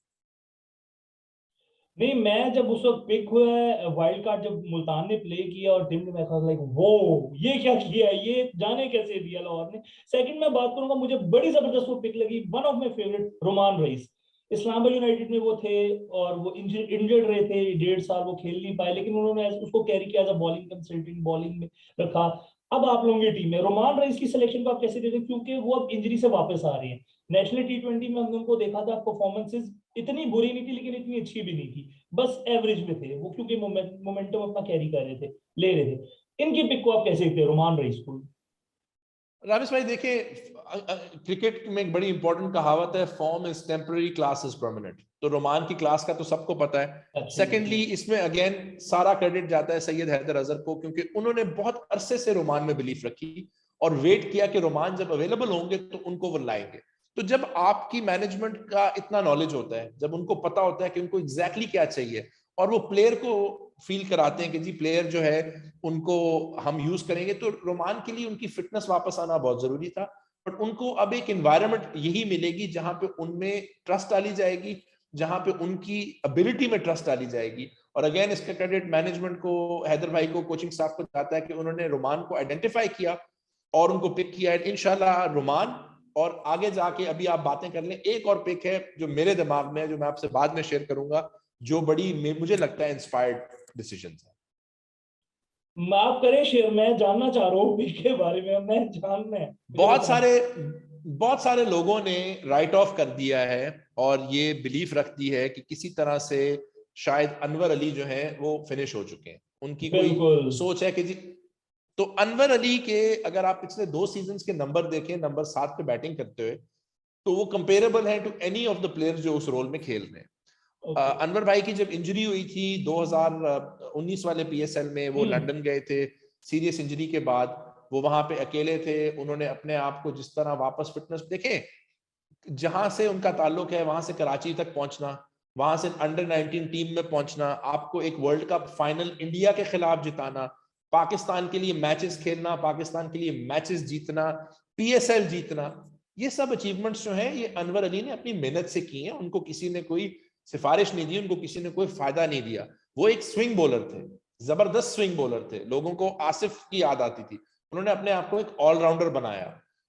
नहीं, मैं जब उस वक्त पिक हुआ है वाइल्ड कार्ड, जब मुल्तान ने प्ले किया और टीम ने, मैं कहा लाइक वो ये क्या किया है, ये जाने कैसे दिया लाहौर ने। सेकंड मैं बात करूंगा, मुझे बड़ी जबरदस्त वो पिक लगी, one of my favourite, Rumman Raees. Islamabad United में वो थे और वो इंजर्ड रहे थे, 1.5 साल वो खेल नहीं पाए, लेकिन उन्होंने उसको कैरी किया as a bowling consultant, bowling में रखा। अब आप लोगों की टीम में रोमान रईस की सिलेक्शन को आप कैसे देते हैं, क्योंकि वो अब इंजरी से वापस आ रहे हैं। नेशनल टी20 में हमने उनको देखा था, परफॉर्मेंसेज इतनी बुरी नहीं थी लेकिन इतनी अच्छी भी नहीं थी, बस एवरेज में थे वो, क्योंकि मोमेंटम अपना कैरी कर रहे थे, ले रहे थे। इनकी पिक को आप कैसे देखते हैं, रोमान रईस को? रामेश भाई देखिए, क्रिकेट में एक बड़ी इंपॉर्टेंट कहावत है, form is temporary, class is permanent. तो रोमान की क्लास का तो सबको पता है। सेकेंडली इसमें अगेन सारा क्रेडिट जाता है सैयद हैदर अजहर को, क्योंकि उन्होंने बहुत अरसे से रोमान में बिलीफ रखी और वेट किया कि रोमान जब अवेलेबल होंगे तो उनको वो लाएंगे। तो जब आपकी मैनेजमेंट का इतना नॉलेज होता है, जब उनको पता होता है कि उनको एग्जैक्टली क्या चाहिए, और वो प्लेयर को फील कराते हैं कि जी प्लेयर जो है उनको हम यूज करेंगे, तो रोमान के लिए उनकी फिटनेस वापस आना बहुत जरूरी था। बट उनको अब एक एनवायरनमेंट यही मिलेगी जहां पे उनमें ट्रस्ट डाली जाएगी, जहां पे उनकी एबिलिटी में ट्रस्ट डाली जाएगी। और अगेन इसका क्रेडिट मैनेजमेंट को, हैदर भाई को, कोचिंग स्टाफ को जाता है कि उन्होंने रोमान को आइडेंटिफाई किया और उनको पिक किया। इंशाल्लाह रोमान, और आगे जाके अभी आप बातें कर लें, एक और पिक है जो मेरे दिमाग में है, जो मैं आपसे बाद में शेयर करूंगा, जो बड़ी मुझे लगता है इंस्पायर्ड डिसीजन है। माफ करें शेर, मैं जानना चाह रहा हूँ पिक के बारे में, मैं जानना है, मुझे बहुत बताना। सारे बहुत सारे लोगों ने राइट ऑफ कर दिया है और ये बिलीफ रखती है कि किसी तरह से शायद अनवर अली जो है वो फिनिश हो चुके हैं, उनकी कोई बिल्कुल। सोच है कि जी। तो अनवर अली के अगर आप पिछले 2 सीजन्स के नंबर देखें, नंबर 7 पे बैटिंग करते हुए, तो वो कंपेरेबल है to any of the players जो उस रोल में खेल रहे हैं। ओके। अनवर भाई की जब इंजरी हुई थी 2019 वाले पीएसएल में, वो लंदन गए थे सीरियस इंजरी के बाद, वो वहां पे अकेले थे। उन्होंने अपने आप को जिस तरह वापस फिटनेस देखे, जहां से उनका ताल्लुक है वहां से कराची तक पहुंचना, वहां से अंडर 19 टीम में पहुंचना, आपको एक वर्ल्ड कप फाइनल इंडिया के खिलाफ जिताना, पाकिस्तान के लिए मैचेस खेलना, पाकिस्तान के लिए मैचेस जीतना, पीएसएल जीतना, ये सब अचीवमेंट्स जो हैं ये अनवर अली ने अपनी मेहनत से की हैं। उनको किसी ने कोई सिफारिश नहीं दी, उनको किसी ने कोई फायदा नहीं दिया। वो एक स्विंग बॉलर थे, जबरदस्त स्विंग बॉलर थे, लोगों को आसिफ की याद आती थी। उन्होंने अपने आप को एक ऑलराउंडर बनाया।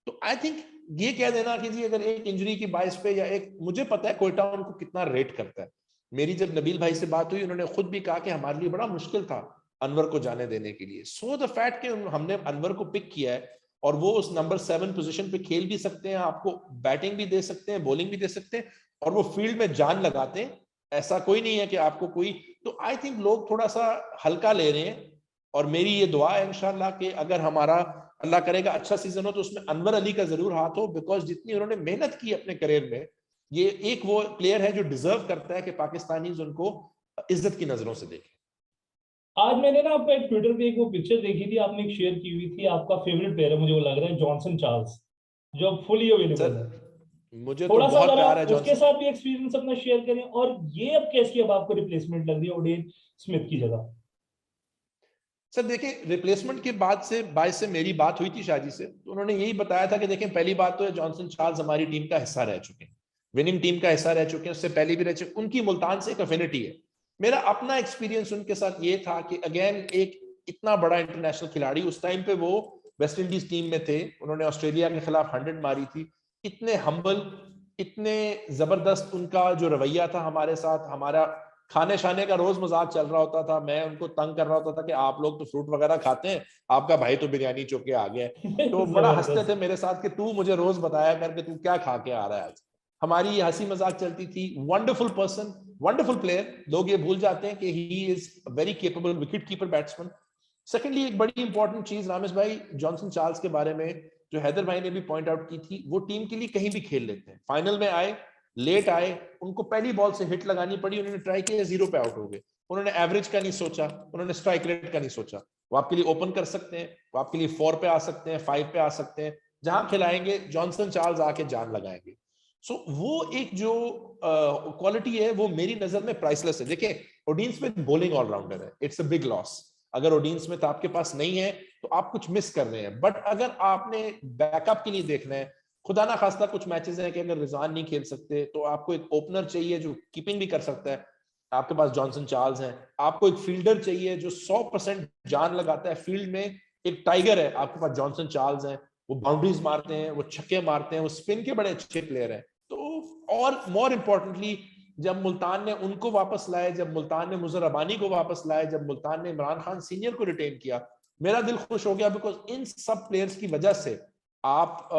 तो आई थिंक ये कह देना कि जी अगर एक इंजरी की बाइस पे, या एक, मुझे पता है कोयटा उनको कितना रेट करता है। मेरी जब नबील भाई से बात हुई, उन्होंने खुद भी कहा कि हमारे लिए बड़ा मुश्किल था अनवर को जाने देने के लिए। सो द फैक्ट कि हमने अनवर को पिक किया है और वो उस नंबर 7 पोजीशन पे खेल भी सकते हैं, आपको बैटिंग भी दे सकते हैं, बॉलिंग भी दे सकते हैं, और वो फील्ड में जान लगाते हैं। ऐसा कोई नहीं है कि आपको कोई, तो आई थिंक लोग थोड़ा सा हल्का ले रहे हैं। और मेरी ये दुआ है इंशाल्लाह कि अगर हमारा, अल्लाह करेगा, अच्छा सीजन हो तो उसमें अनवर अली का जरूर हाथ हो, बिकॉज जितनी उन्होंने मेहनत की अपने करियर में, ये एक वो प्लेयर है जो डिजर्व करता है कि पाकिस्तानीज उनको इज्जत की नजरों से देखें। आज मैंने ना आपका एक ट्विटर पे एक वो पिक्चर देखी थी, आपने एक शेयर की हुई थी, आपका फेवरेट प्लेयर है मुझे वो लग रहा है, जॉनसन चार्ल्स, जो अब फुली अवेलेबल सर है। मुझे तो थोड़ा सा बहुत जरा प्यार है उसके जॉनसन। साथ भी एक्सपीरियंस अपना शेयर करें, और ये अब कैसी अब आपको रिप्लेसमेंट लग रही है ओडेन स्मिथ की जगह? सर देखिए, रिप्लेसमेंट के बाद से बायस से मेरी बात हुई थी शाजी से, तो उन्होंने यही बताया था कि देखें, पहली बात तो है जॉनसन चार्ल्स हमारी टीम का हिस्सा रह चुके हैं, विनिंग टीम का हिस्सा रह चुके हैं, उससे पहले भी रह चुके, उनकी मुल्तान से एक अफिनिटी है। मेरा अपना एक्सपीरियंस उनके साथ ये था कि अगेन एक इतना बड़ा इंटरनेशनल खिलाड़ी, उस टाइम पे वो वेस्ट इंडीज टीम में थे, उन्होंने ऑस्ट्रेलिया के खिलाफ 100 मारी थी, इतने हम्बल, इतने जबरदस्त उनका जो रवैया था हमारे साथ, हमारा खाने शाने का रोज मजाक चल रहा होता था, मैं उनको तंग कर रहा होता था कि आप लोग तो फ्रूट वगैरह खाते हैं, आपका भाई तो बिरयानी चुके आ गया है। तो बड़ा हंसते थे मेरे साथ कि तू मुझे रोज बताया करके तू क्या खा के आ रहा है आज। हमारी हंसी मजाक चलती थी। Wonderful person, wonderful player. लोग ये भूल जाते हैं कि he is very capable wicket keeper batsman. Secondly, एक बड़ी इंपॉर्टेंट चीज रामेश भाई जॉनसन चार्ल्स के बारे में जो हैदर भाई ने भी पॉइंट आउट की थी, वो टीम के लिए कहीं भी खेल लेते हैं। फाइनल में आए, लेट आए, उनको पहली बॉल से हिट लगानी पड़ी, उन्होंने ट्राई किया, 0 पे आउट हो गए। उन्होंने एवरेज का नहीं सोचा, उन्होंने स्ट्राइक रेट का नहीं सोचा। वो आपके लिए ओपन कर सकते हैं, वो आपके लिए 4 पे आ सकते हैं, 5 पे आ सकते हैं, जहां खिलाएंगे जॉनसन चार्ल्स आके जान लगाएंगे। सो वो एक जो क्वालिटी है वो मेरी नजर में प्राइसलेस है। देखिए, ओडीन स्मिथ बॉलिंग ऑलराउंडर है, इट्स अ बिग लॉस। अगर ओडीन स्मिथ आपके पास नहीं है तो आप कुछ मिस कर रहे हैं। बट अगर आपने बैकअप के लिए देखना है, खुदा ना खास्ता कुछ मैचेस हैं कि अगर रिजवान नहीं खेल सकते तो आपको एक ओपनर चाहिए जो कीपिंग भी कर सकता है। आपके पास जॉनसन चार्ल्स हैं। आपको एक फील्डर चाहिए जो 100% जान लगाता है फील्ड में, एक टाइगर है, आपके पास जॉनसन चार्ल्स हैं। वो बाउंड्रीज मारते हैं, वो छक्के मारते हैं, वो स्पिन के बड़े अच्छे प्लेयर हैं। तो और मोर इंपॉर्टेंटली, जब मुल्तान ने उनको वापस लाए, जब मुल्तान ने मुजर रबानी को वापस लाए, जब मुल्तान ने इमरान खान सीनियर को रिटेन किया, मेरा दिल खुश हो गया। बिकॉज इन सब प्लेयर्स की वजह से आप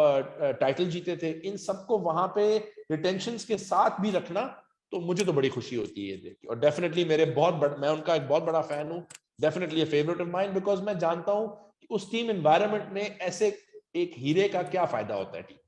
टाइटल जीते थे। इन सबको वहां पे रिटेंशन के साथ भी रखना, तो मुझे तो बड़ी खुशी होती है ये देख के। और डेफिनेटली मैं उनका एक बहुत बड़ा फैन हूँ। Definitely favourite of mine, because मैं जानता हूँ कि उस टीम एनवायरनमेंट में ऐसे एक हीरे का क्या फायदा होता है टीम।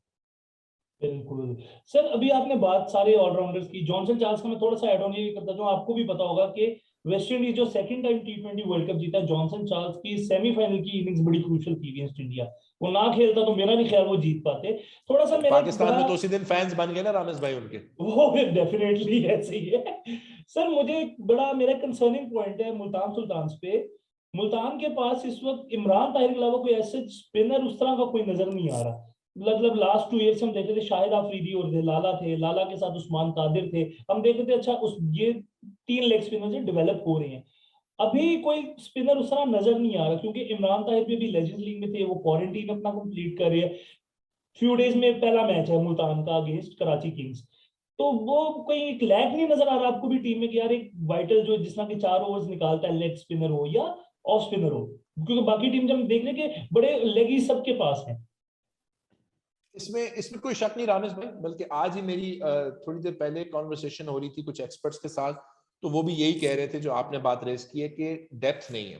बिल्कुल सर, अभी आपने बात सारे ऑलराउंडर्स की, जॉनसन चार्ल्स का मैं थोड़ा सा एड ऑन ये भी करता हूँ। आपको भी पता होगा कि वेस्ट इंडीज जो second time T20 world cup जीता, जॉनसन चार्ल्स की सेमीफाइनल की इनिंग्स बड़ी क्रूशियल थी अगेंस्ट इंडिया। वो ना खेलता तो मेरा नहीं ख्याल वो जीत पाते। थोड़ा सा मेरा एक पाकिस्तान बड़ा, में तो उसी दिन फैंस बन गए ना रामेश भाई उनके। वो डेफिनेटली ऐसे ही है सर। मुझे एक बड़ा मेरा कंसर्निंग पॉइंट है मुल्तान सुल्तान्स पे। मुल्तान के पास इस वक्त इमरान ताहिर के अलावा कोई ऐसे स्पिनर उस तरह का कोई नजर नहीं आ रहा। मतलब लास्ट 2 ईयर हम देखते थे शाहिद आफरीदी और थे, लाला के साथ उस्मान कादिर थे। हम देखते थे अच्छा उस ये 3 लेग स्पिनर जो डेवलप हो रहे हैं। अभी कोई स्पिनर उस तरह नजर नहीं आ रहा, क्योंकि इमरान ताहिर भी अभी लेजेंड्स लीग में थे, वो क्वारंटीन अपना कंप्लीट कर रहे हैं। फ्यू डेज में पहला मैच है मुल्तान का अगेंस्ट कराची किंग्स। तो वो कोई एक लैग नहीं नजर आ रहा आपको भी टीम में कि यार एक वाइटल जो जिस तरह के 4 ओवर्स निकालता है, लेग स्पिनर हो या ऑफ स्पिनर हो? क्योंकि बाकी टीम जब हम देख रहे हैं कि बड़े लेग सबके पास है। इसमें इसमें कोई शक नहीं रामेश भाई, बल्कि आज ही मेरी थोड़ी देर पहले कॉन्वर्सेशन हो रही थी कुछ एक्सपर्ट्स के साथ, तो वो भी यही कह रहे थे जो आपने बात रेज की है कि डेप्थ नहीं है।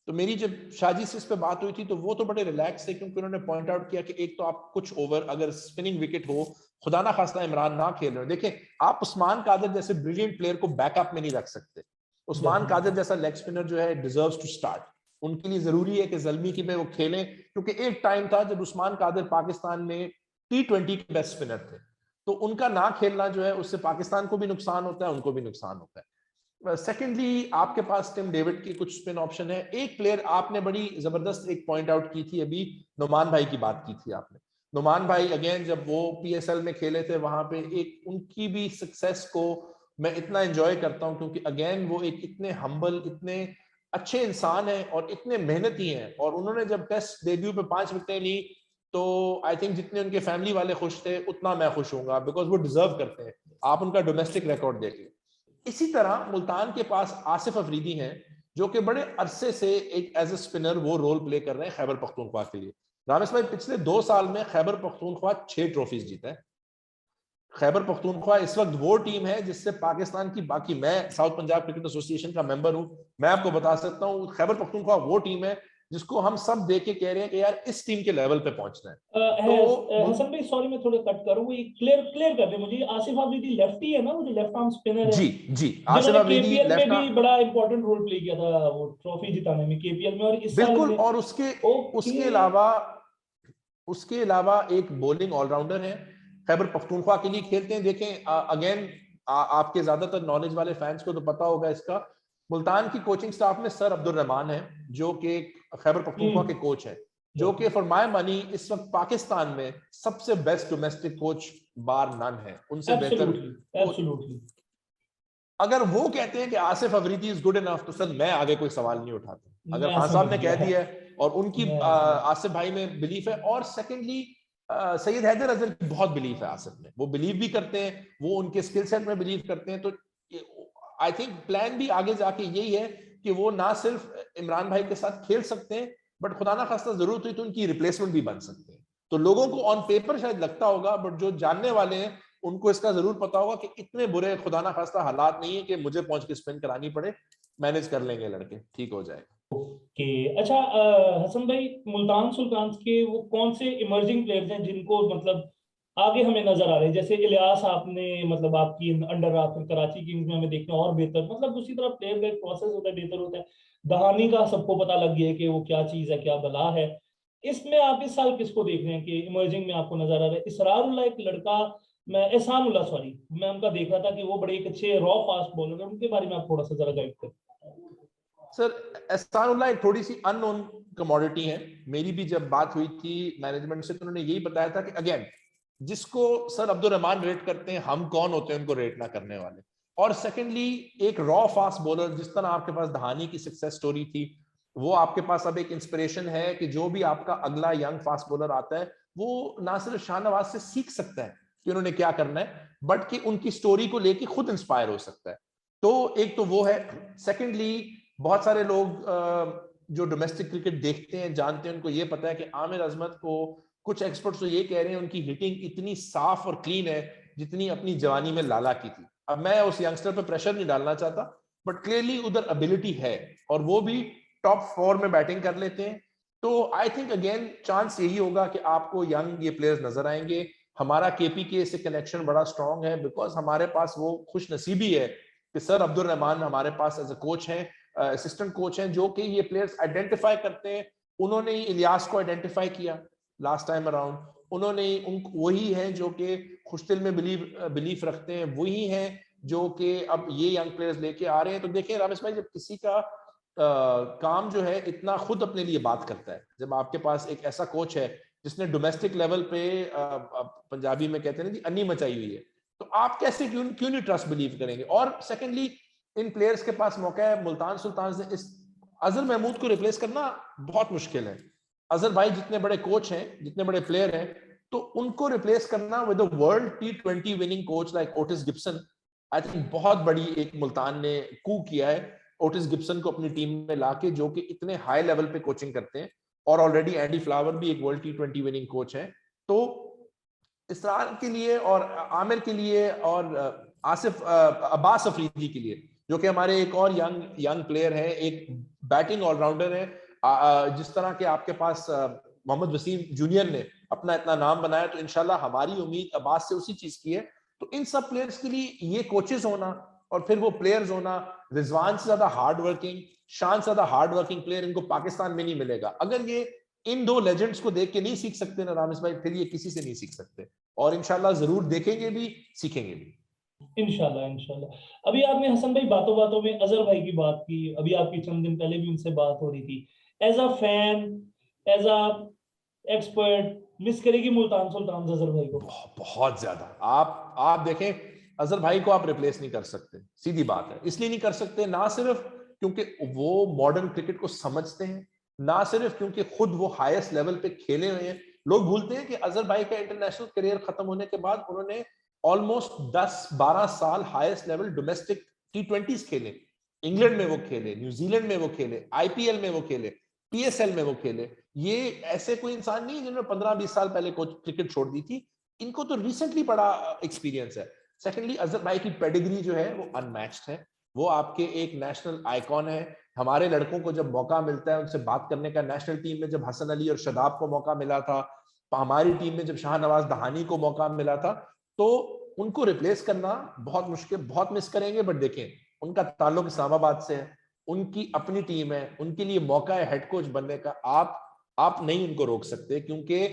तो मेरी जब शाजी से इस पे बात हुई थी तो वो तो बड़े रिलैक्स थे, क्योंकि उन्होंने पॉइंट आउट किया कि एक तो आप कुछ ओवर अगर स्पिनिंग विकेट हो, खुदा ना खास्ता इमरान ना खेल रहे हो, देखें आप उस्मान कादिर जैसे ब्रिलियंट प्लेयर को बैकअप में नहीं रख सकते। उस्मान कादिर जैसा लेग स्पिनर जो है डिजर्व्स टू स्टार्ट। उनके लिए जरूरी है कि जल्मी की में वो खेलें, क्योंकि एक टाइम था जब उस्मान कादिर पाकिस्तान में T20 के बेस्ट स्पिनर थे। तो उनका ना खेलना जो है उससे पाकिस्तान को भी नुकसान होता है, उनको भी नुकसान होता है। सेकेंडली, आपके पास टिम डेविड की कुछ स्पिन ऑप्शन है। एक प्लेयर आपने बड़ी जबरदस्त एक पॉइंट आउट की थी, अभी नुमान भाई की बात की थी आपने। नुमान भाई अगेन जब वो PSL में खेले थे, वहां पे एक उनकी भी सक्सेस को मैं इतना एंजॉय करता हूं, क्योंकि अगेन वो एक इतने हम्बल, इतने अच्छे इंसान है और इतने मेहनती हैं। और उन्होंने जब टेस्ट डेब्यू पे 5 विकेटें ली, तो आई थिंक जितने उनके फैमिली वाले खुश थे उतना मैं खुश हूंगा, बिकॉज वो डिजर्व करते हैं। आप उनका डोमेस्टिक रिकॉर्ड देखिए। इसी तरह मुल्तान के पास आसिफ अफरीदी हैं, जो कि बड़े अरसे से एक एज ए स्पिनर वो रोल प्ले कर रहे हैं खैबर पख्तूनख्वा के लिए। रामेश भाई पिछले 2 साल में खैबर पख्तूनख्वा 6 ट्रॉफीज जीता है। खैबर पख्तूनख्वा इस वक्त वो टीम है जिससे पाकिस्तान की बाकी, मैं साउथ पंजाब क्रिकेट एसोसिएशन का मेंबर हूं, मैं आपको बता सकता हूं खैबर पख्तूनख्वा वो टीम है जिसको हम सब देख के कह रहे हैं कि यार इस टीम के लेवल पे पहुंचना है। तो हसन भाई सॉरी मैं थोड़ा कट करूं, ये क्लियर क्लियर कर दे मुझे, आसिफ आफरीदी लेफ्टी है ना, वो जो लेफ्ट आर्म स्पिनर है, जी जी, आसिफ जिन्होंने अफरीदी केपीएल में लेफ्ट। भी बड़ा इंपॉर्टेंट रोल प्ले किया था वो ट्रॉफी जिताने में केपीएल में, और इस साल बिल्कुल। ने। और उसके ओके। उसके अलावा उसके अलावा एक बॉलिंग ऑलराउंडर है, खैबर पख्तूनख्वा के लिए खेलते हैं। देखें अगेन आपके ज्यादातर नॉलेज वाले फैंस को तो पता होगा इसका, मुल्तान की कोचिंग स्टाफ में सर अब्दुल रहमान है, जो कि खैबर पख्तूनख्वा के कोच हैं, जो कि फॉर माय मनी इस वक्त पाकिस्तान में सबसे बेस्ट डोमेस्टिक कोच बार नन है, उनसे बेहतर एब्सोल्युटली कोच। एब्सोल्युटली। अगर वो कहते हैं कि Asif Afridi is good enough, तो सर मैं आगे कोई सवाल नहीं उठाता। अगर मैं खान समझ साहब ने कह गया, दिया है और उनकी मैं समझ। आसिफ भाई में बिलीफ है। और सेकेंडली सैयद हैदर अजहर की बहुत बिलीव है आसिफ में, वो बिलीव भी करते हैं, वो उनके स्किल सेट में बिलीव करते हैं। तो आई थिंक प्लान भी आगे जाके यही है कि वो ना सिर्फ इमरान भाई के साथ खेल सकते हैं, बट खुदा ना खास्ता जरूरत हुई तो उनकी रिप्लेसमेंट भी बन सकते हैं। तो लोगों को ऑन पेपर शायद लगता होगा, बट जो जानने वाले हैं उनको इसका जरूर पता होगा कि इतने बुरे खुदा ना खास्ता हालात नहीं है कि मुझे पहुंच के स्पिन करानी पड़े, मैनेज कर लेंगे लड़के, ठीक हो जाएगा। कि अच्छा हसन भाई, मुल्तान सुल्तान के वो कौन से इमर्जिंग प्लेयर्स हैं जिनको मतलब आगे हमें नजर आ रहे हैं? जैसे इलियास आपने मतलब आपकी अंडर फिर कराची किंग्स में हमें देखना और बेहतर, मतलब उसी तरह प्लेयर का एक प्रोसेस होता है, बेहतर होता है। दहानी का सबको पता लग गया है कि वो क्या चीज है, क्या बला है। इसमें आप इस साल किसको देख रहे हैं कि इमर्जिंग में आपको नजर आ रहा है? इसरारुल्लाह एक लड़का, मैं एहसानुल्लाह सॉरी, मैं उनका देख रहा था कि वो बड़े एक अच्छे रॉ फास्ट बॉलर है, उनके बारे में आप थोड़ा सा जरा गाइड करें। सर एहसानुल्लाह एक थोड़ी सी अननोन कमोडिटी है। मेरी भी जब बात हुई थी मैनेजमेंट से तो उन्होंने यही बताया था कि अगेन जिसको सर अब्दुल रहमान रेट करते हैं, हम कौन होते हैं उनको रेट ना करने वाले। और सेकेंडली एक रॉ फास्ट बॉलर, जिस तरह आपके पास दहानी की सक्सेस स्टोरी थी, वो आपके पास अब एक इंस्पिरेशन है कि जो भी आपका अगला यंग फास्ट बॉलर आता है वो ना सिर्फ शाहनवाज से सीख सकता है कि उन्होंने क्या करना है, बट कि उनकी स्टोरी को लेके खुद इंस्पायर हो सकता है। तो एक तो वो है। सेकेंडली बहुत सारे लोग जो डोमेस्टिक क्रिकेट देखते हैं, जानते हैं, उनको ये पता है कि आमिर अजमत को कुछ एक्सपर्ट्स तो ये कह रहे हैं उनकी हिटिंग इतनी साफ और क्लीन है जितनी अपनी जवानी में लाला की थी। अब मैं उस यंगस्टर पे प्रेशर नहीं डालना चाहता, बट क्लियरली उधर एबिलिटी है और वो भी टॉप 4 में बैटिंग कर लेते हैं। तो आई थिंक अगेन चांस यही होगा कि आपको यंग ये प्लेयर्स नजर आएंगे। हमारा केपीके से कनेक्शन बड़ा स्ट्रांग है बिकॉज हमारे पास वो खुश नसीबी है कि सर अब्दुल रहमान हमारे पास एज अ कोच हैं, असिस्टेंट कोच हैं, जो कि ये प्लेयर्स आइडेंटिफाई करते हैं। उन्होंने ही इलियास को आइडेंटिफाई किया लास्ट टाइम अराउंड, उन्होंने उन वही हैं जो कि खुशदिल में बिलीफ रखते हैं, वही हैं जो कि अब ये यंग प्लेयर्स लेके आ रहे हैं। तो देखिए रामेश भाई, जब किसी का काम जो है इतना खुद अपने लिए बात करता है, जब आपके पास एक ऐसा कोच है जिसने डोमेस्टिक लेवल पे पंजाबी में कहते हैं ना अन्नी मचाई हुई है, तो आप कैसे क्यों नहीं ट्रस्ट बिलीव करेंगे। और सेकेंडली इन प्लेयर्स के पास मौका है। मुल्तान सुल्तान से इस अजहर महमूद को रिप्लेस करना बहुत मुश्किल है। अजहर भाई जितने बड़े कोच हैं, जितने बड़े प्लेयर हैं, तो उनको रिप्लेस करना with a world T20 winning coach like Otis Gibson, I think बहुत बड़ी एक मुल्तान ने कू किया है ओटिस गिब्सन को अपनी टीम में लाके, जो कि इतने हाई लेवल पे कोचिंग करते हैं। और ऑलरेडी एंडी फ्लावर भी एक वर्ल्ड T20 विनिंग कोच है। तो इसरार के लिए और आमिर के लिए और आसिफ अब्बास अफरीदी के लिए, जो कि हमारे एक और यंग प्लेयर है, एक बैटिंग ऑलराउंडर है, जिस तरह के आपके पास मोहम्मद वसीम जूनियर ने अपना इतना नाम बनाया, तो इंशाल्लाह हमारी उम्मीद अब्बास से उसी चीज की है। तो इन सब प्लेयर्स के लिए ये कोचेस होना और फिर वो प्लेयर्स होना, रिजवान से ज्यादा हार्ड वर्किंग, शान से ज्यादा हार्ड वर्किंग प्लेयर इनको पाकिस्तान में नहीं मिलेगा। अगर ये इन दो लेजेंड्स को देख के नहीं सीख सकते ना रामेश भाई, फिर ये किसी से नहीं सीख सकते। और इंशाल्लाह जरूर देखेंगे भी, सीखेंगे भी। इंशाल्लाह इंशाल्लाह। अभी आपने हसन भाई बातों बातों में अजहर भाई की बात की, अभी आपकी चंद दिन पहले भी उनसे बात हो रही थी। As a fan, as an expert, miss करेगी मुल्तान सुल्तान अजहर भाई को? बहुत ज्यादा। आप देखें, अजहर भाई को आप रिप्लेस नहीं कर सकते, सीधी बात है। इसलिए नहीं कर सकते, ना सिर्फ क्योंकि वो मॉडर्न क्रिकेट को समझते हैं, ना सिर्फ क्योंकि खुद वो हाईएस्ट लेवल पे खेले हुए हैं। लोग भूलते हैं कि अजहर भाई का इंटरनेशनल करियर खत्म होने के बाद उन्होंने ऑलमोस्ट 10-12 साल हाईएस्ट लेवल डोमेस्टिक T20s खेले। इंग्लैंड में वो खेले, न्यूजीलैंड में वो खेले, IPL में वो खेले, PSL में वो खेले। ये ऐसे कोई इंसान नहीं है जिन्होंने 15-20 साल पहले क्रिकेट छोड़ दी थी, इनको तो रिसेंटली बड़ा एक्सपीरियंस है। सेकेंडली अजहर भाई की पेडिग्री जो है वो अनमैच्ड है, वो आपके एक नेशनल आइकॉन है। हमारे लड़कों को जब मौका मिलता है उनसे बात करने का, नेशनल टीम में जब हसन अली और शदाब को मौका मिला था, हमारी टीम में जब शाहनवाज दहानी को मौका मिला था, तो उनको रिप्लेस करना बहुत मुश्किल, बहुत मिस करेंगे। बट देखें, उनका ताल्लुक इस्लामाबाद से है, उनकी अपनी टीम है, उनके लिए मौका है हेड कोच बनने का। आप नहीं उनको रोक सकते, क्योंकि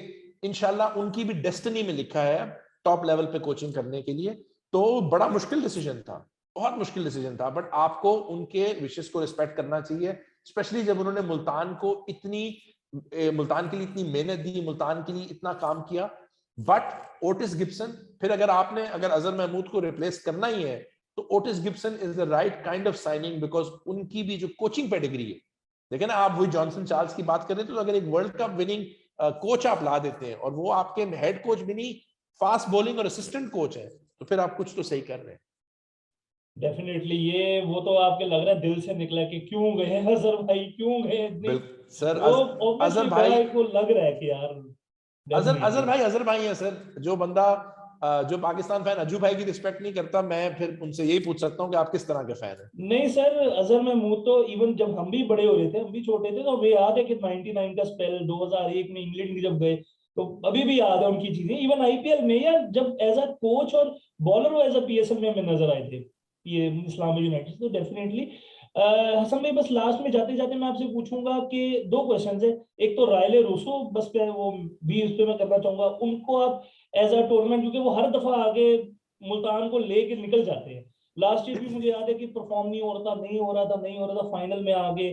इंशाल्लाह उनकी भी डेस्टिनी में लिखा है टॉप लेवल पे कोचिंग करने के लिए। तो बड़ा मुश्किल डिसीजन था, बहुत मुश्किल डिसीजन था, बट आपको उनके विशेष को रिस्पेक्ट करना चाहिए, स्पेशली जब उन्होंने मुल्तान के लिए इतनी मेहनत दी, मुल्तान के लिए इतना काम किया। बट ओटिस गिब्सन, फिर अगर अजहर महमूद को रिप्लेस करना ही है तो Otis Gibson is the right kind of signing, because उनकी भी जो कोचिंग पेडिग्री है, देखें ना आप, वही जॉनसन चार्ल्स की बात करें तो अगर एक वर्ल्ड कप विनिंग कोच आप ला देते हैं और वो आपके हेड कोच भी नहीं, फास्ट बॉलिंग और असिस्टेंट कोच है, तो फिर आप कुछ तो सही कर रहे हैं। डेफिनेटली ये वो तो आपके लग रहा है दिल से निकला कि क्यों गए अजहर भाई, क्यों गए इतनी, बिल्कुल सर। वो अजहर ऑब्वियसली भाई, बड़ा को लग रहा है कि यार डेफिनेटली। अजहर भाई है सर। जो बंदा जो पाकिस्तान फैन अजू भाई की रिस्पेक्ट नहीं करता, मैं फिर उनसे यही पूछ सकता हूँ कि आप किस तरह के फैन हैं। नहीं सर, अजहर महमूद तो इवन जब हम भी बड़े हो रहे थे, हम भी छोटे थे, तो हमें याद है कि 99 का स्पेल 2001 में इंग्लैंड की जब गए, तो अभी भी याद है उनकी चीजें। इवन आईपीएल में या जब एज अ कोच और बॉलर वो एज अ पीएसएल में हमें नजर आए थे, ये इस्लामी यूनाइटेड। तो डेफिनेटली हसन भाई, बस लास्ट में जाते जाते मैं आपसे पूछूंगा कि दो क्वेश्चन है। एक तो रायले रूसो, बस पे वो भी उस पर मैं करना चाहूंगा, उनको आप एज अ टूर्नामेंट, क्योंकि वो हर दफा आगे मुल्तान को लेके निकल जाते हैं। लास्ट ईयर भी मुझे याद है कि परफॉर्म नहीं हो रहा था, नहीं हो रहा था, नहीं हो रहा था, फाइनल में आगे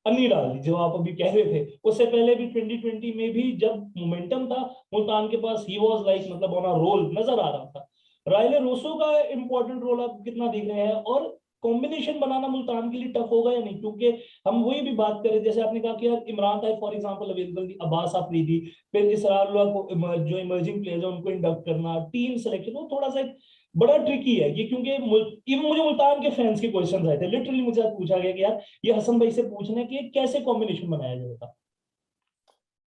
अन्नी डाल दी, जो आप अभी कह रहे थे। उससे पहले भी 2020 में भी जब मोमेंटम था मुल्तान के पास, ही वाज लाइक मतलब ऑन अ रोल नजर आ रहा था। रायले रोसो का इंपॉर्टेंट रोल आप कितना देख रहे हैं, और कॉम्बिनेशन बनाना मुल्तान के लिए टफ होगा या नहीं? क्योंकि हम वही भी बात करें, जैसे आपने कहा कि यार Imran Tahir for example available थी, अब्बास अफरीदी, फिर इसरारुल्लाह को, जो इमर्जिंग प्लेयर्स है उनको इंडक्ट करना, टीम सिलेक्शन, वो थोड़ा सा बड़ा ट्रिकी है ये। क्योंकि इवन मुझे मुल्तान के फैंस के क्वेश्चन आए थे, लिटरली मुझे पूछा गया कि यार ये हसन भाई से पूछना है कि कैसे कॉम्बिनेशन बनाया जाएगा।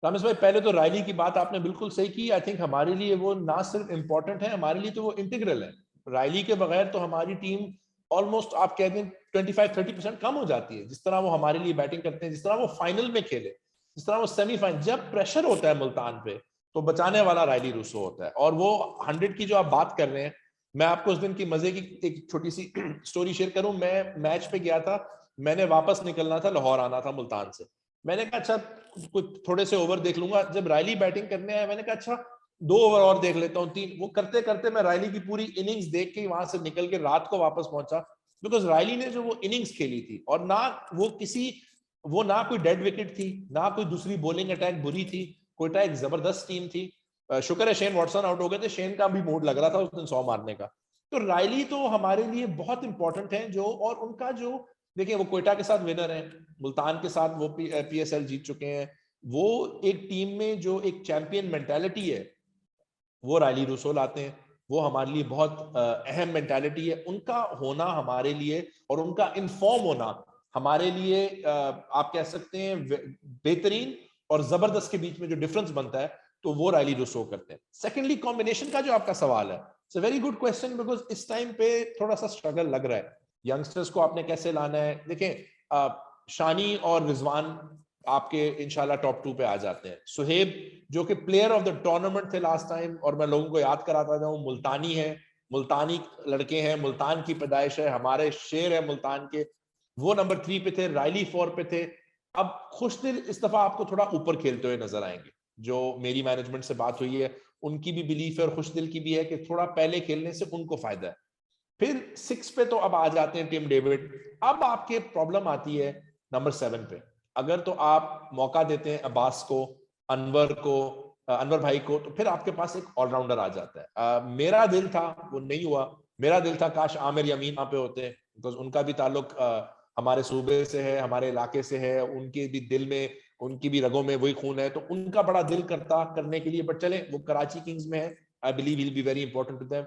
रामेश भाई, पहले तो रायली की बात आपने बिल्कुल सही की। आई थिंक हमारे लिए वो ना सिर्फ इम्पोर्टेंट है, हमारे लिए तो वो इंटीग्रल है। रायली के बगैर तो हमारी टीम ऑलमोस्ट आप कह दें 25-30% कम हो जाती है। जिस तरह वो हमारे लिए बैटिंग करते हैं, जिस तरह वो फाइनल में खेले, जिस तरह वो सेमीफाइनल, जब प्रेशर होता है मुल्तान पे, तो बचाने वाला रायली रूसो होता है। और वो 100 की जो आप बात कर रहे हैं, मैं आपको उस दिन की मजे की एक छोटी सी स्टोरी शेयर करूं। मैं मैच पे गया था, मैंने वापस निकलना था, लाहौर आना था मुल्तान से। मैंने कहा अच्छा कुछ थोड़े से ओवर देख लूंगा। जब रायली बैटिंग करने आया, मैंने कहा अच्छा 2 ओवर और देख लेता हूँ, 3। वो करते करते मैं रायली की पूरी इनिंग्स देख के वहां से निकल के रात को वापस पहुंचा। बिकॉज रायली ने जो वो इनिंग्स खेली थी, और ना वो किसी, वो ना कोई डेड विकेट थी, ना कोई दूसरी बॉलिंग अटैक बुरी थी। कोयटा एक जबरदस्त टीम थी। शुक्र है शेन वॉटसन आउट हो गए थे, शेन का भी मूड लग रहा था उस दिन 100 मारने का। तो रायली तो हमारे लिए बहुत इंपॉर्टेंट है। जो और उनका जो, देखिए वो कोयटा के साथ विनर है, मुल्तान के साथ वो पीएसएल जीत चुके हैं। वो एक टीम में जो एक चैंपियन मेंटालिटी है, वो रायली रूसो लाते हैं। वो हमारे लिए बहुत अहम मेंटालिटी है उनका होना हमारे लिए, और उनका इन्फॉर्म होना हमारे लिए, आप कह सकते हैं बेहतरीन और जबरदस्त के बीच में जो डिफरेंस बनता है, तो वो रायली रूसो करते हैं। सेकेंडली, कॉम्बिनेशन का जो आपका सवाल है, it's a very good question, because इस टाइम पे थोड़ा सा स्ट्रगल लग रहा है। यंगस्टर्स को आपने कैसे लाना है? देखें, शानी और रिजवान आपके इंशाल्लाह टॉप 2 पे आ जाते हैं। सुहेब जो कि प्लेयर ऑफ द टूर्नामेंट थे लास्ट टाइम, और मैं लोगों को याद कराता जाऊं, मुल्तानी है, मुल्तानी लड़के हैं, मुल्तान की पैदाइश है, हमारे शेर है मुल्तान के, वो नंबर 3 पे थे। रायली 4 पे थे। अब खुशदिल इस दफा आपको थोड़ा ऊपर खेलते हुए नजर आएंगे। जो मेरी मैनेजमेंट से बात हुई है, उनकी भी बिलीफ है और खुशदिल की भी है कि थोड़ा पहले खेलने से उनको फायदा है। फिर 6 पे तो अब आ जाते हैं टिम डेविड। अब आपके प्रॉब्लम आती है नंबर 7 पे। अगर तो आप मौका देते हैं अब्बास को, अनवर को, अनवर भाई को, तो फिर आपके पास एक ऑलराउंडर आ जाता है। मेरा दिल था वो नहीं हुआ। मेरा दिल था काश आमिर यमीन यहाँ पे होते, बिकॉज उनका भी ताल्लुक हमारे सूबे से है, हमारे इलाके से है, उनके भी दिल में, उनकी भी रगों में वही खून है, तो उनका बड़ा दिल करता करने के लिए। बट चले, वो कराची किंग्स में है, I believe will be very important to them.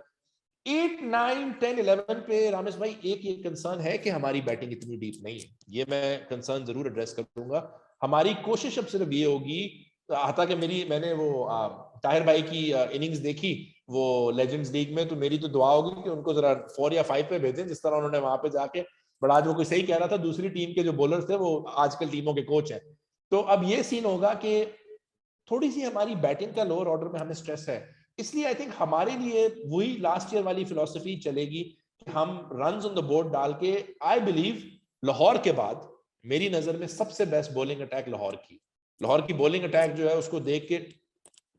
8, 9, 10, 11 पे रामेश भाई एक ये कंसर्न है कि हमारी बैटिंग इतनी डीप नहीं है। ये मैं कंसर्न जरूर एड्रेस करूंगा। हमारी कोशिश अब सिर्फ ये होगी, हालांकि मैंने वो ताहिर भाई की इनिंग्स देखी वो लेजेंड्स लीग में, तो मेरी तो दुआ होगी कि उनको जरा 4 या 5 पे भेजें, जिस तरह उन्होंने वहां पे जाके। बट आज वो कोई सही कह रहा था, दूसरी टीम के जो बॉलर थे वो आजकल टीमों के कोच हैं। तो अब ये सीन होगा कि थोड़ी सी हमारी बैटिंग का लोअर ऑर्डर में हमें स्ट्रेस है। इसलिए आई थिंक हमारे लिए वही लास्ट ईयर वाली फिलॉसफी चलेगी कि हम रन्स ऑन द बोर्ड डाल के, आई बिलीव लाहौर के बाद मेरी नजर में सबसे बेस्ट बॉलिंग अटैक लाहौर की बॉलिंग अटैक जो है, उसको देख के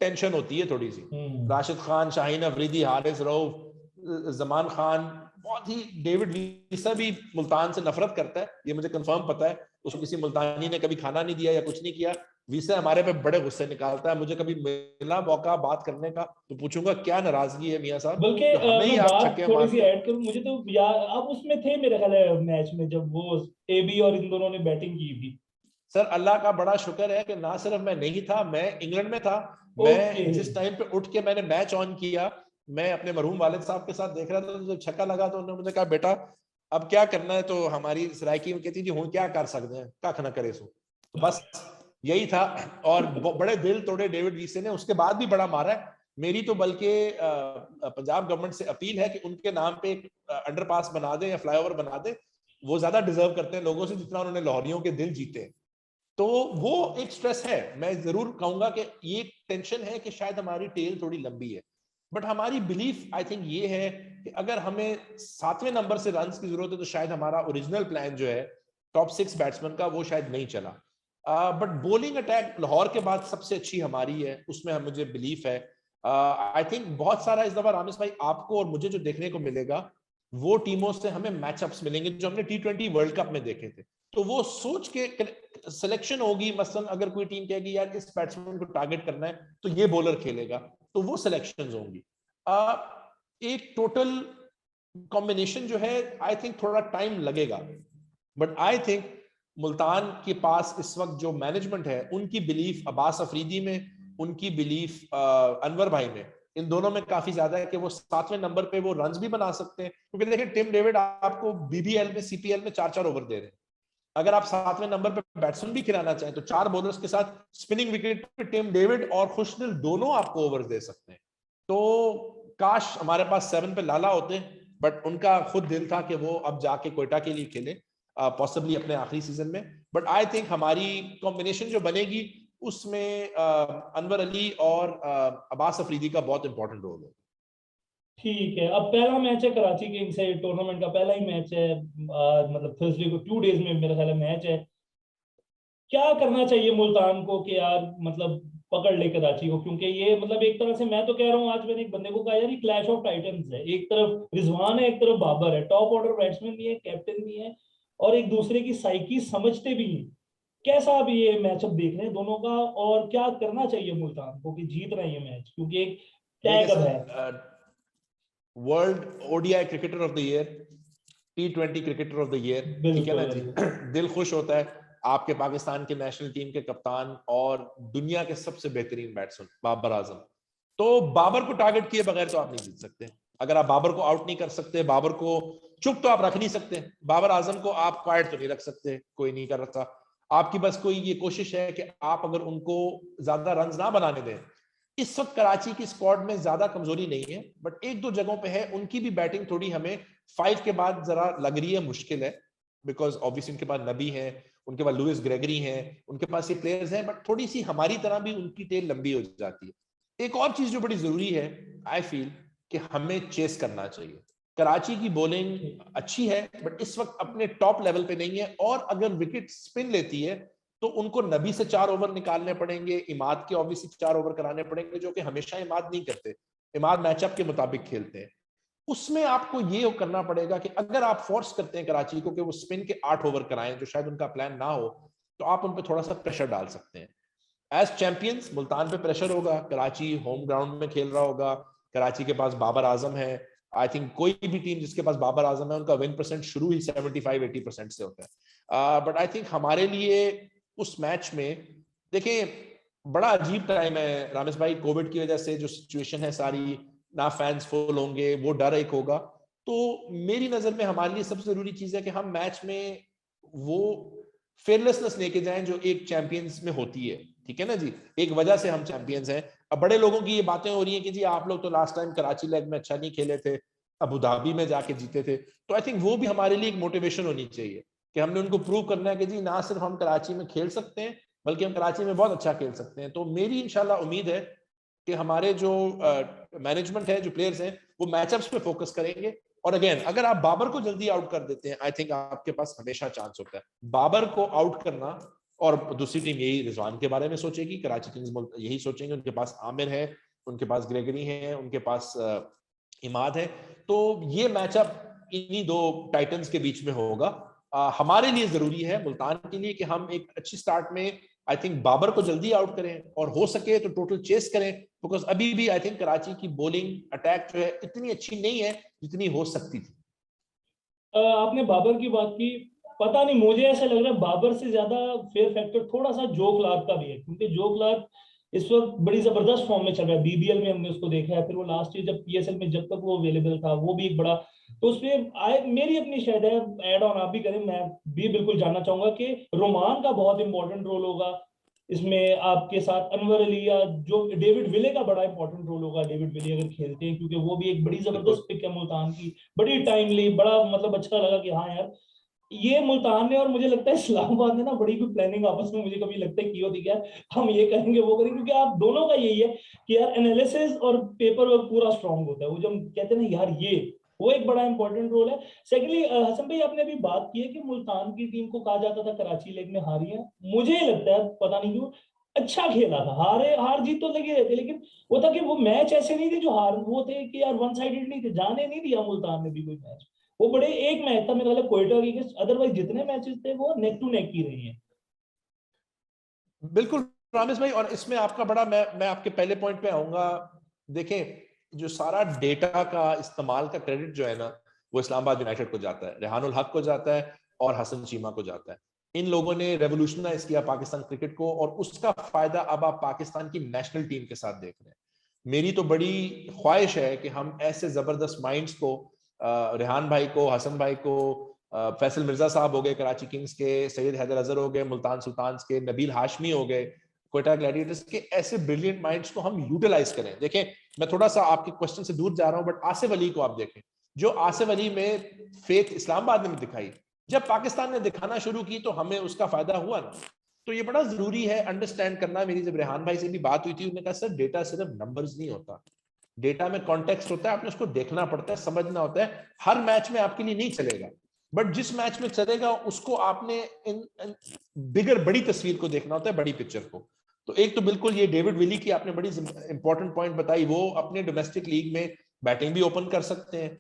टेंशन होती है थोड़ी सी। राशिद खान, शाहीन अफरीदी, हारिस रऊफ, जमान खान, बहुत ही, डेविड वीसा भी मुल्तान से नफरत करता है, ये मुझे कंफर्म पता है। उसको किसी मुल्तानी ने कभी खाना नहीं दिया या कुछ नहीं किया। वीसा हमारे पे बड़े गुस्से निकालता है। मुझे कभी मिला मौका बात करने का, तो पूछूंगा क्या नाराजगी है मियां साहब, बल्कि जो हमें ही मैं आप बात छक्के थोड़ी सी मारते हो। ऐड करूं, मुझे तो यार आप उसमें थे मेरे ख्याल है मैच में, जब वो एबी और इन दोनों ने बैटिंग की थी। सर अल्लाह का बड़ा शुक्र है कि ना सिर्फ मैं नहीं था, मैं इंग्लैंड में था। मैं जिस टाइम पे उठ के मैंने मैच ऑन किया, मैं अपने मरहूम वालिद साहब के साथ देख रहा था, तो जब छक्का लगा तो उन्होंने मुझे कहा बेटा अब क्या करना है, तो हमारी सरायकी में कहती जी हूँ क्या कर सकते हैं, कख ना करे सो, तो बस यही था। और बड़े दिल तोड़े डेविड वीसे ने, उसके बाद भी बड़ा मारा है। मेरी तो बल्कि पंजाब गवर्नमेंट से अपील है कि उनके नाम पे एक अंडरपास बना दे या फ्लाईओवर बना दे, वो ज्यादा डिजर्व करते हैं लोगों से जितना उन्होंने लाहौरियों के दिल जीते। तो वो एक स्ट्रेस है, मैं जरूर कहूंगा कि ये टेंशन है कि शायद हमारी टेल थोड़ी लंबी है, बट हमारी बिलीफ आई थिंक ये है कि अगर हमें 7वें नंबर से रन की जरूरत है तो शायद हमारा ओरिजिनल प्लान जो है टॉप 6 बैट्समैन का वो शायद नहीं चला। बट बॉलिंग अटैक लाहौर के बाद सबसे अच्छी हमारी है, उसमें मुझे बिलीफ है। आई थिंक बहुत सारा इस दफा रामेश भाई आपको और मुझे जो देखने को मिलेगा वो टीमों से हमें मैचअप्स मिलेंगे जो हमने T20 वर्ल्ड कप में देखे थे। तो वो सोच के सिलेक्शन होगी, मसलन अगर कोई टीम कहेगी यार इस बैट्समैन को टारगेट करना है तो ये बॉलर खेलेगा, तो वो सिलेक्शंस होंगी। एक टोटल कॉम्बिनेशन जो है आई थिंक थोड़ा टाइम लगेगा, बट आई थिंक मुल्तान के पास इस वक्त जो मैनेजमेंट है उनकी बिलीफ अब्बास अफरीदी में, उनकी बिलीफ अनवर भाई में, इन दोनों में काफी ज्यादा है कि वो 7वें नंबर पे वो रन्स भी बना सकते हैं। क्योंकि देखिए टिम डेविड आपको बीबीएल में सीपीएल में 4-4 ओवर दे रहे हैं, अगर आप 7वें नंबर पे बैट्समैन भी खिलाना चाहें तो 4 बॉलर्स के साथ स्पिनिंग विकेट पे टिम डेविड और खुशदिल दोनों आपको ओवर दे सकते हैं। तो काश हमारे पास 7 पे लाला होते, बट उनका खुद दिल था कि वो अब जाके कोयटा के लिए खेले, पॉसिबली अपने आखिरी सीजन में। बट आई थिंक हमारी कॉम्बिनेशन जो बनेगी उसमें अनवर अली और अब्बास अफरीदी का बहुत इंपॉर्टेंट रोल होगा। ठीक है, अब पहला मैच है कराची किंग्स से, टूर्नामेंट का पहला ही मैच है, मतलब थर्सडे को 2 डेज में मेरा ख्याल है मैच है। क्या करना चाहिए मुल्तान को कि यार मतलब पकड़ ले कराची को, क्योंकि ये मतलब एक तरह से मैं तो कह रहा हूँ, आज मैंने एक बंदे को कहा यार ये क्लैश ऑफ टाइटंस है, एक तरफ रिजवान है एक तरफ बाबर है, टॉप ऑर्डर बैट्समैन भी है कैप्टन भी है और एक दूसरे की साइकी समझते भी हैं। कैसा अब ये मैचअप देख रहे हैं दोनों का, और क्या करना चाहिए मुल्तान को कि जीत रहे हैं ये मैच, क्योंकि एक देखिए टैग अब है। Sir, world ODI cricketer of the year, T20 cricketer of the year, ठीक है बिल्कुल ना जी। बिल्कुल। दिल खुश होता है आपके पाकिस्तान के नेशनल टीम के कप्तान और दुनिया के सबसे बेहतरीन बैट्समैन बाबर आजम, तो बाबर को टारगेट किए बगैर तो आप नहीं जीत सकते। अगर आप बाबर को आउट नहीं कर सकते, बाबर को चुप तो आप रख नहीं सकते, बाबर आजम को आप क्वाइट तो नहीं रख सकते, कोई नहीं कर रखा। आपकी बस कोई ये कोशिश है कि आप अगर उनको ज्यादा रन ना बनाने दें। इस वक्त कराची की स्क्वाड में ज्यादा कमजोरी नहीं है, बट एक दो जगहों पे है, उनकी भी बैटिंग थोड़ी हमें 5 के बाद जरा लग रही है मुश्किल है, बिकॉज ऑब्वियसली उनके पास नबी है, उनके पास लुइस ग्रेगरी है, उनके पास ये प्लेयर्स हैं, बट थोड़ी सी हमारी तरह भी उनकी टेल लंबी हो जाती है। एक और चीज जो बड़ी जरूरी है आई फील कि हमें चेस करना चाहिए। कराची की बॉलिंग अच्छी है बट इस वक्त अपने टॉप लेवल पे नहीं है, और अगर विकेट स्पिन लेती है तो उनको नबी से 4 ओवर निकालने पड़ेंगे, इमाद के ऑब्वियसली 4 ओवर कराने पड़ेंगे, जो कि हमेशा इमाद नहीं करते, इमाद मैचअप के मुताबिक खेलते हैं। उसमें आपको ये करना पड़ेगा कि अगर आप फोर्स करते हैं कराची को कि वो स्पिन के 8 ओवर कराएं, जो शायद उनका प्लान ना हो, तो आप उन पर थोड़ा सा प्रेशर डाल सकते हैं। एज चैंपियंस मुल्तान पे प्रेशर होगा, कराची होम ग्राउंड में खेल रहा होगा, कराची के पास बाबर आजम है। आई थिंक कोई भी टीम जिसके पास बाबर आजम है उनका विन परसेंट शुरू ही 75-80% से होता है। बट आई थिंक हमारे लिए उस मैच में देखें बड़ा अजीब टाइम है रामेश भाई, कोविड की वजह से जो सिचुएशन है सारी, ना फैंस फुल होंगे, वो डर एक होगा। तो मेरी नजर में हमारे लिए सबसे जरूरी चीज है कि हम मैच में वो फेयरलेसनेस लेके जाएं जो एक चैंपियंस में होती है, ठीक है ना जी। एक वजह से हम चैंपियंस हैं। अब बड़े लोगों की ये बातें हो रही हैं कि जी आप लोग तो लास्ट टाइम कराची लेग में अच्छा नहीं खेले थे, अबू धाबी में जाके जीते थे, तो आई थिंक वो भी हमारे लिए एक मोटिवेशन होनी चाहिए कि हमने उनको प्रूव करना है कि जी ना सिर्फ हम कराची में खेल सकते हैं बल्कि हम कराची में बहुत अच्छा खेल सकते हैं। तो मेरी इंशाल्लाह उम्मीद है कि हमारे जो मैनेजमेंट है, जो प्लेयर्स हैं, वो मैचअप्स पे फोकस करेंगे। और अगेन अगर आप बाबर को जल्दी आउट कर देते हैं, आई थिंक आपके पास हमेशा चांस होता है बाबर को आउट करना। और दूसरी टीम यही रिजवान के बारे में सोचेगी, कराची किंग्स यही सोचेंगे, उनके पास आमिर है, उनके पास ग्रेगरी है, उनके पास इमाद है। तो ये मैचअप इन्हीं दो टाइटंस के बीच में होगा। हमारे लिए जरूरी है मुल्तान के लिए कि हम एक अच्छी स्टार्ट में आई थिंक बाबर को जल्दी आउट करें और हो सके तो टोटल चेस करें, बिकॉज अभी भी आई थिंक कराची की बॉलिंग अटैक जो है इतनी अच्छी नहीं है जितनी हो सकती थी। आपने बाबर की बात की, पता नहीं, मुझे ऐसा लग रहा है बाबर से ज्यादा फेयर फैक्टर थोड़ा सा जो क्लार्क का भी है, क्योंकि जो क्लार्क इस वक्त बड़ी जबरदस्त फॉर्म में चल रहा है। बीबीएल में हमने उसको देखा है, फिर वो लास्ट ईयर जब पीएसएल में जब तक वो अवेलेबल था वो भी एक बड़ा, तो उसमें आए मेरी अपनी शायद है, ऐड ऑन आप भी करें, मैं भी बिल्कुल जानना चाहूंगा कि रोमान का बहुत इंपॉर्टेंट रोल होगा इसमें आपके साथ, अनवर अली या जो डेविड विले का बड़ा इंपॉर्टेंट रोल होगा, डेविड विले अगर खेलते हैं, क्योंकि वो भी एक बड़ी बिल्कुल। जबरदस्त पिक है मुल्तान की, बड़ी टाइमली, बड़ा मतलब अच्छा लगा कि हाँ यार ये मुल्तान ने और मुझे लगता है इस्लामाबाद ने ना बड़ी कोई प्लानिंग आपस में मुझे कभी लगता है की होती है, हम ये करेंगे वो करेंगे, क्योंकि आप दोनों का यही है कि यार एनालिसिस और पेपर वर्क पूरा स्ट्रांग होता है, वो जब कहते हैं ना यार ये, वो एक बड़ा इंपॉर्टेंट रोल है। सेकेंडली हसन भाई आपने अभी बात की है कि मुल्तान की टीम को कहा जाता था कराची लीग में हारी है, मुझे लगता है पता नहीं क्यों अच्छा खेला था, हारे हार जीत तो लगे रहते, लेकिन वो था कि वो मैच ऐसे नहीं थे जो हार वो थे कि यार वन साइडेड नहीं थे, जाने नहीं दिया मुल्तान ने भी कोई मैच, वो बड़े एक मैच था मेरे ख्याल कोयटा की, अदरवाइज जितने मैचेस थे वो नेक टू नेक ही रहे हैं। बिल्कुल रामेश भाई, और इसमें आपका बड़ा, मैं आपके पहले पॉइंट पे आऊंगा। देखें, जो सारा डेटा का इस्तेमाल का क्रेडिट जो है ना, वो इस्लामाबाद यूनाइटेड को जाता है, रेहानुल हक को जाता है और हसन चीमा को जाता है। इन लोगों ने रेवोल्यूशनाइज किया पाकिस्तान क्रिकेट को, और उसका फायदा अब आप पाकिस्तान की नेशनल टीम के साथ देख रहे हैं। मेरी तो बड़ी ख्वाहिश है कि हम ऐसे जबरदस्त माइंड्स को, रेहान भाई को, हसन भाई को, फैसल मिर्जा साहब हो गए कराची किंग्स के, सैयद हैदर अजहर हो गए मुल्तान सुल्तान्स के, नबील हाशमी हो गए कोयटा ग्लैडिएटर्स के, ऐसे ब्रिलियंट माइंड्स को हम यूटिलाइज करें। देखें, मैं थोड़ा सा आपके क्वेश्चन से दूर जा रहा हूं, बट आसिफ अली को आप देखें, जो आसिफ अली में फेथ इस्लामाबाद ने दिखाई, जब पाकिस्तान ने दिखाना शुरू की तो हमें उसका फायदा हुआ ना। तो ये बड़ा जरूरी है अंडरस्टैंड करना। मेरी जब रेहान भाई से भी बात हुई थी, उन्होंने कहा सर डेटा सिर्फ नंबर्स नहीं होता, डेटा में कॉन्टेक्स्ट होता है, आपने उसको देखना पड़ता है, समझना होता है। हर मैच में आपके लिए नहीं चलेगा, बट जिस मैच में चलेगा उसको आपने इन बिगर, बड़ी तस्वीर को देखना होता है, बड़ी पिक्चर को। तो एक तो बिल्कुल ये डेविड विली की आपने बड़ी इंपॉर्टेंट पॉइंट बताई, वो अपने डोमेस्टिक लीग में बैटिंग भी ओपन कर सकते हैं,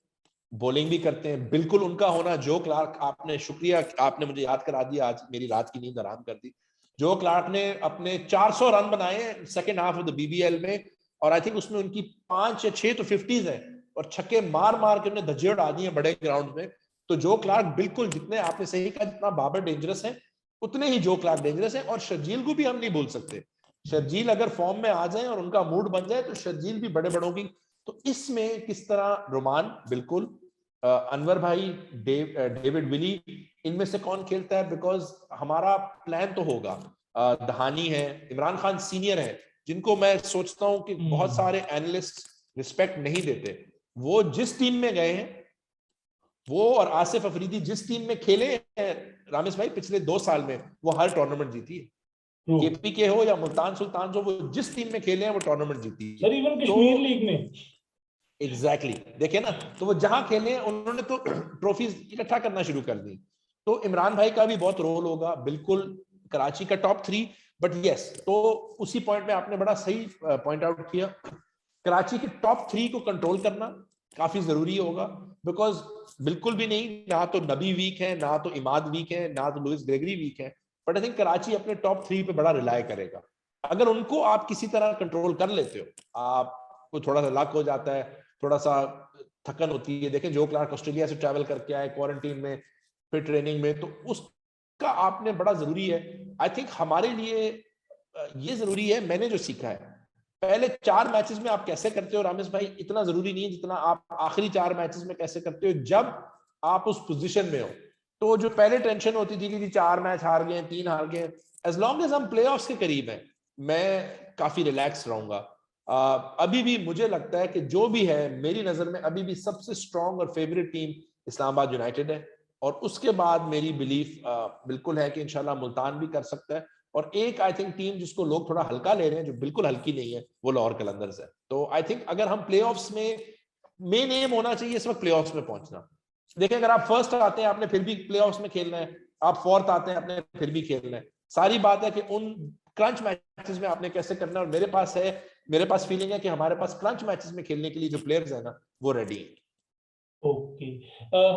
बॉलिंग भी करते हैं। बिल्कुल उनका होना, जो क्लार्क, आपने शुक्रिया, आपने मुझे याद करा दिया, आज मेरी रात की नींद आराम कर दी। जो क्लार्क ने अपने 400 रन बनाए second half of the BBL में, और आई थिंक उसमें उनकी 5 या 6 तो 50s है, और छक्के मार मार के उन्हें धज्जे उड़ा दिए बड़े ग्राउंड में। तो जो क्लार्क बिल्कुल, जितने आपने सही कहा, जितना बाबर डेंजरस है उतने ही जो क्लार्क डेंजरस है। और शर्जील को भी हम नहीं भूल सकते, शर्जील अगर फॉर्म में आ जाए और उनका मूड बन जाए तो शर्जील भी बड़े बड़ों की। तो इसमें किस तरह रोमान, बिल्कुल अनवर भाई, डेविड विली, इनमें से कौन खेलता है, बिकॉज हमारा प्लान तो होगा। दहानी है, इमरान खान सीनियर है, जिनको मैं सोचता हूं कि बहुत सारे एनालिस्ट रिस्पेक्ट नहीं देते। वो जिस टीम में गए हैं, वो और आसिफ अफरीदी जिस टीम में खेले हैं रामेश भाई पिछले 2 साल में, वो हर टूर्नामेंट जीती है। केपीके हो या मुल्तान सुल्तान हो, वो जिस टीम में खेले हैं वो टूर्नामेंट जीती है। सर इवन तो कश्मीर लीग में एग्जैक्टली देखिए ना, तो वो जहां खेले उन्होंने तो ट्रॉफीज इकट्ठा करना शुरू कर दी। तो इमरान भाई का भी बहुत रोल होगा, बिल्कुल कराची का टॉप 3। बट यस, तो उसी पॉइंट में आपने बड़ा सही पॉइंट आउट किया, कराची के टॉप 3 को कंट्रोल करना काफी जरूरी होगा। बिकॉज बिल्कुल भी नहीं, ना तो नबी वीक है, ना तो इमाद वीक है, ना तो लुइस ग्रेगरी वीक है, बट आई थिंक कराची अपने टॉप 3 पे बड़ा रिलाय करेगा। अगर उनको आप किसी तरह कंट्रोल कर लेते हो, आपको थोड़ा सा लक हो जाता है, थोड़ा सा थकन होती है। देखें, जो क्लार्क ऑस्ट्रेलिया से ट्रैवल करके आए क्वारंटीन में, फिर ट्रेनिंग में, तो उसका आपने बड़ा जरूरी है। आई थिंक हमारे लिए ये जरूरी है, मैंने जो सीखा है, पहले 4 मैचेस में आप कैसे करते हो रामेश भाई, इतना जरूरी नहीं है जितना आप आखिरी 4 मैचेस में कैसे करते हो, जब आप उस पोजीशन में हो। तो जो पहले टेंशन होती थी कि 4 मैच हार गए, 3 हार गए, एज लॉन्ग एज हम प्लेऑफ्स के करीब हैं, मैं काफी रिलैक्स रहूंगा। अभी भी मुझे लगता है कि जो भी है, मेरी नजर में अभी भी सबसे स्ट्रॉन्ग और फेवरेट टीम इस्लामाबाद यूनाइटेड है। और उसके बाद मेरी बिलीफ बिल्कुल है कि इंशाल्लाह मुल्तान भी कर सकता है। और एक आई थिंक टीम जिसको लोग थोड़ा हल्का ले रहे हैं, जो बिल्कुल हल्की नहीं है, वो लाहौर कलंदर्स है। तो आई थिंक अगर हम प्लेऑफ्स में, मेन एम होना चाहिए इस वक्त प्लेऑफ्स में पहुंचना। देखिए, अगर आप फर्स्ट आते हैं आपने फिर भी प्लेऑफ्स में खेलना है, आप फोर्थ आते हैं आपने फिर भी खेलना है। सारी बात है कि उन क्रंच मैचेस में आपने कैसे करना है। और मेरे पास फीलिंग है कि हमारे पास क्रंच मैचेस में खेलने के लिए जो प्लेयर्स है ना, वो रेडी है। ओके।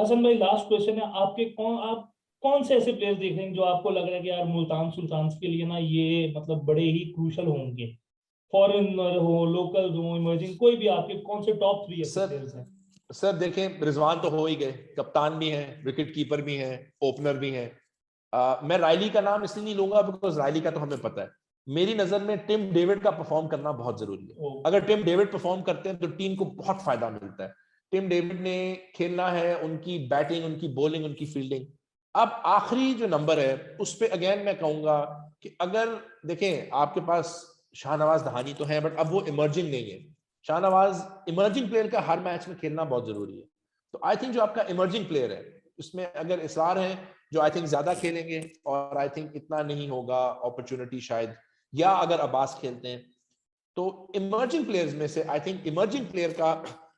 हसन भाई लास्ट क्वेश्चन है आपके, आप कौन से ऐसे प्लेयर्स देख रहे हैं जो आपको लग रहा है कि यार मुल्तान सुल्तान के लिए ना ये मतलब बड़े ही क्रूशल होंगे, फॉरेनर हो, लोकल हो, इमर्जिंग, कोई भी आपके कौन से टॉप 3 ऐसे सर प्लेयर्स हैं? सर देखें, रिजवान तो हो ही गए, कप्तान भी हैं, विकेट कीपर भी हैं, ओपनर भी हैं। मैं रायली का नाम इसलिए नहीं लूंगा बिकॉज रायली का तो हमें पता है। मेरी नजर में टिम डेविड का परफॉर्म करना बहुत जरूरी है। अगर टिम डेविड परफॉर्म करते हैं तो टीम को बहुत फायदा मिलता है। टिम डेविड ने खेलना है, उनकी बैटिंग, उनकी बॉलिंग, उनकी फील्डिंग। अब आखिरी जो नंबर है उस पर अगेन मैं कहूंगा कि अगर देखें, आपके पास शाहनवाज दहानी तो है बट अब वो इमर्जिंग नहीं है। शाहनवाज इमर्जिंग प्लेयर का हर मैच में खेलना बहुत जरूरी है। तो आई थिंक जो आपका इमर्जिंग प्लेयर है उसमें अगर इसरार है, जो आई थिंक ज्यादा खेलेंगे, और आई थिंक इतना नहीं होगा अपॉर्चुनिटी शायद, या अगर अब्बास खेलते हैं, तो इमर्जिंग प्लेयर्स में से आई थिंक इमर्जिंग प्लेयर का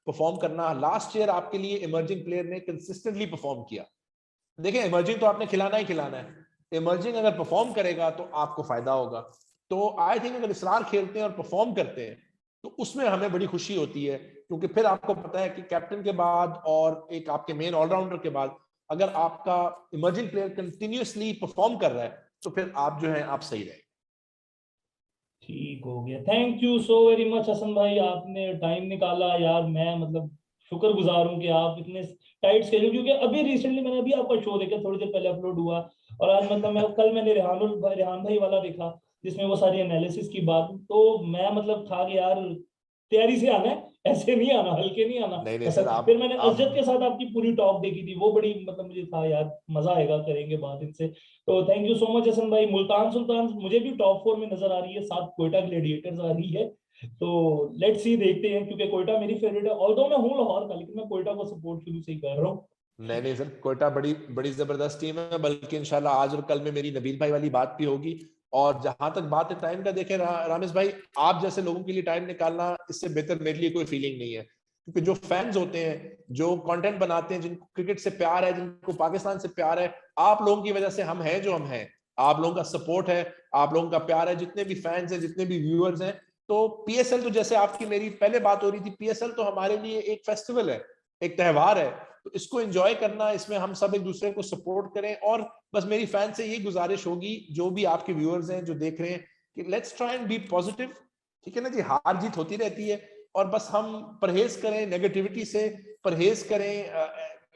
परफॉर्म करना। लास्ट ईयर आपके लिए इमर्जिंग प्लेयर ने कंसिस्टेंटली परफॉर्म किया। देखिए, इमर्जिंग तो आपने खिलाना ही खिलाना है। इमर्जिंग अगर परफॉर्म करेगा तो आपको फायदा होगा। तो आई थिंक अगर इसरार खेलते हैं और परफॉर्म करते हैं तो उसमें हमें बड़ी खुशी होती है, क्योंकि फिर आपको पता है कि कैप्टन के बाद और एक आपके मेन ऑलराउंडर के बाद अगर आपका इमर्जिंग प्लेयर कंटिन्यूअसली परफॉर्म कर रहा है तो फिर आप जो है आप सही रहे। ठीक हो गया, thank you so very much Hasan भाई, आपने टाइम निकाला यार। मैं मतलब शुक्रगुजार हूँ कि आप इतने टाइट स्केड्यूल, क्योंकि अभी रिसेंटली मैंने अभी आपका शो देखा, थोड़ी देर पहले अपलोड हुआ, और आज मतलब मैं कल मैंने रेहान भाई वाला देखा जिसमें वो सारी एनालिसिस की बात, तो मैं मतलब था कि यार तैयारी से आना है, ऐसे नहीं आना, हल्के नहीं आना। नहीं नहीं ऐसा सर, फिर आप मैंने आप अजद के साथ आपकी पूरी टॉक देखी थी, वो बड़ी मतलब मुझे था यार मजा आएगा, करेंगे बात इनसे। तो thank you so much Hasan भाई। मुल्तान सुल्तान मुझे भी टॉप 4 में नजर आ रही है, साथ कोयटा ग्लैडिएटर्स आ रही है। तो लेट्स सी, देखते हैं, क्योंकि कोयटा मेरी फेवरेट है, ऑल्दो मैं हूँ लाहौर का, लेकिन मैं कोयटा को सपोर्ट शुरू से ही कर रहा हूँ। नहीं नहीं सर, कोयटा बड़ी बड़ी जबरदस्त टीम है, बल्कि इंशाल्लाह आज और कल में मेरी नबील भाई वाली बात भी होगी। और जहां तक बात है टाइम का, देखें रामेश भाई, आप जैसे लोगों के लिए टाइम निकालना इससे बेहतर मेरे लिए कोई फीलिंग नहीं है। क्योंकि जो फैंस होते हैं, जो कंटेंट बनाते हैं, जिनको क्रिकेट से प्यार है, जिनको पाकिस्तान से प्यार है, आप लोगों की वजह से हम हैं जो हम हैं। आप लोगों का सपोर्ट है, आप लोगों का प्यार है, जितने भी फैंस हैं, जितने भी व्यूअर्स हैं। तो पीएसएल तो जैसे आपकी मेरी पहले बात हो रही थी, पीएसएल तो हमारे लिए एक फेस्टिवल है, एक त्यौहार है। तो इसको एंजॉय करना, इसमें हम सब एक दूसरे को सपोर्ट करें। और बस मेरी फैन से यही गुजारिश होगी, जो भी आपके व्यूअर्स हैं जो देख रहे हैं, कि let's try and be positive. ठीक है ना जी, हार जीत होती रहती है, और बस हम परहेज करें नेगेटिविटी से, परहेज करें।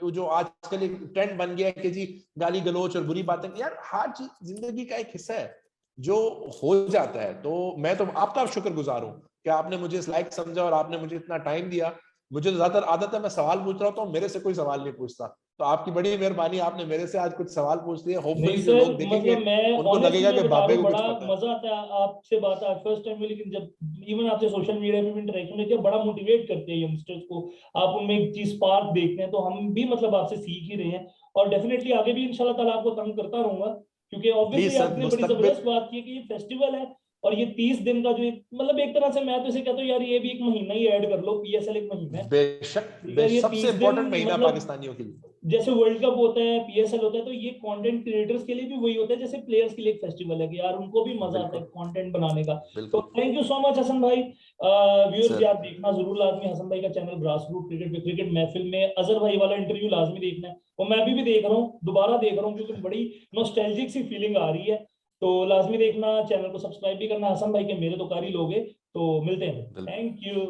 जो आजकल एक ट्रेंड बन गया है कि जी गाली गलोच और बुरी बातें, यार हार जीत जिंदगी का एक हिस्सा है जो हो जाता है। तो मैं तो आपका शुक्रगुजार हूं कि आपने मुझे इस लायक समझा और आपने मुझे इतना टाइम दिया। मुझे तो ज्यादातर आदत है मैं सवाल पूछ रहा होता हूँ, मेरे से कोई सवाल नहीं पूछता। तो आपकी बड़ी मेहरबानी, आपने मेरे से आज कुछ सवाल पूछ लिए। नहीं होपफुली जो सर, लोग देखेंगे मतलब मैं उनको ऑनेस्टली लगेगा मैं कि बता रहा बाबे हूँ, को कुछ बड़ा पता है। मजा आता है आपसे बात, आज फर्स्ट टाइम हुई, लेकिन जब इवन आपसे सोशल मीडिया पे भी इंटरेक्शन रहती है, बड़ा मोटिवेट करते हैं यंगस्टर्स को। आप उनमें एक चीज स्पार्क देखते हैं, तो हम भी मतलब आपसे सीख ही रहे हैं, और डेफिनेटली आगे भी इंशाल्लाह ताला आपको तंग करता रहूंगा, क्योंकि ऑब्वियसली प्लीज सर, आपने बड़ी मुस्तकबिल। जबरदस्त बात की है कि ये फेस्टिवल है, और ये 30 दिन का जो एक मतलब एक तरह से मैं तो इसे कहता हूँ यार, ये भी एक महीना ही ऐड कर लो, पीएसएल एक महीना है। बेशक, यार ये सबसे 30 दिन इंपॉर्टेंट महीना मतलब पाकिस्तानियों के लिए। जैसे वर्ल्ड कप होता है, पीएसएल होता है, तो ये कंटेंट क्रिएटर्स के लिए भी वही होता है जैसे प्लेयर्स के लिए एक फेस्टिवल है, कि यार उनको भी मजा आता है बिल्कुल कंटेंट बनाने का। तो बिल्कुल thank you so much Hasan भाई। व्यूअर्स भी सर। आप देखना जरूर लाजमी, हसन भाई का चैनल ग्रास रूट क्रिकेट पे, क्रिकेट महफिल में अजहर भाई वाला इंटरव्यू लाजमी देखना है, और मैं भी देख रहा हूँ, दोबारा देख रहा हूँ, क्योंकि बड़ी नॉस्टैल्जिक सी फीलिंग आ रही है। तो लाजमी देखना, चैनल को सब्सक्राइब भी करना, हसन भाई के मेरे तो कारी लोगे। तो मिलते हैं, बिल्कुल। Thank you.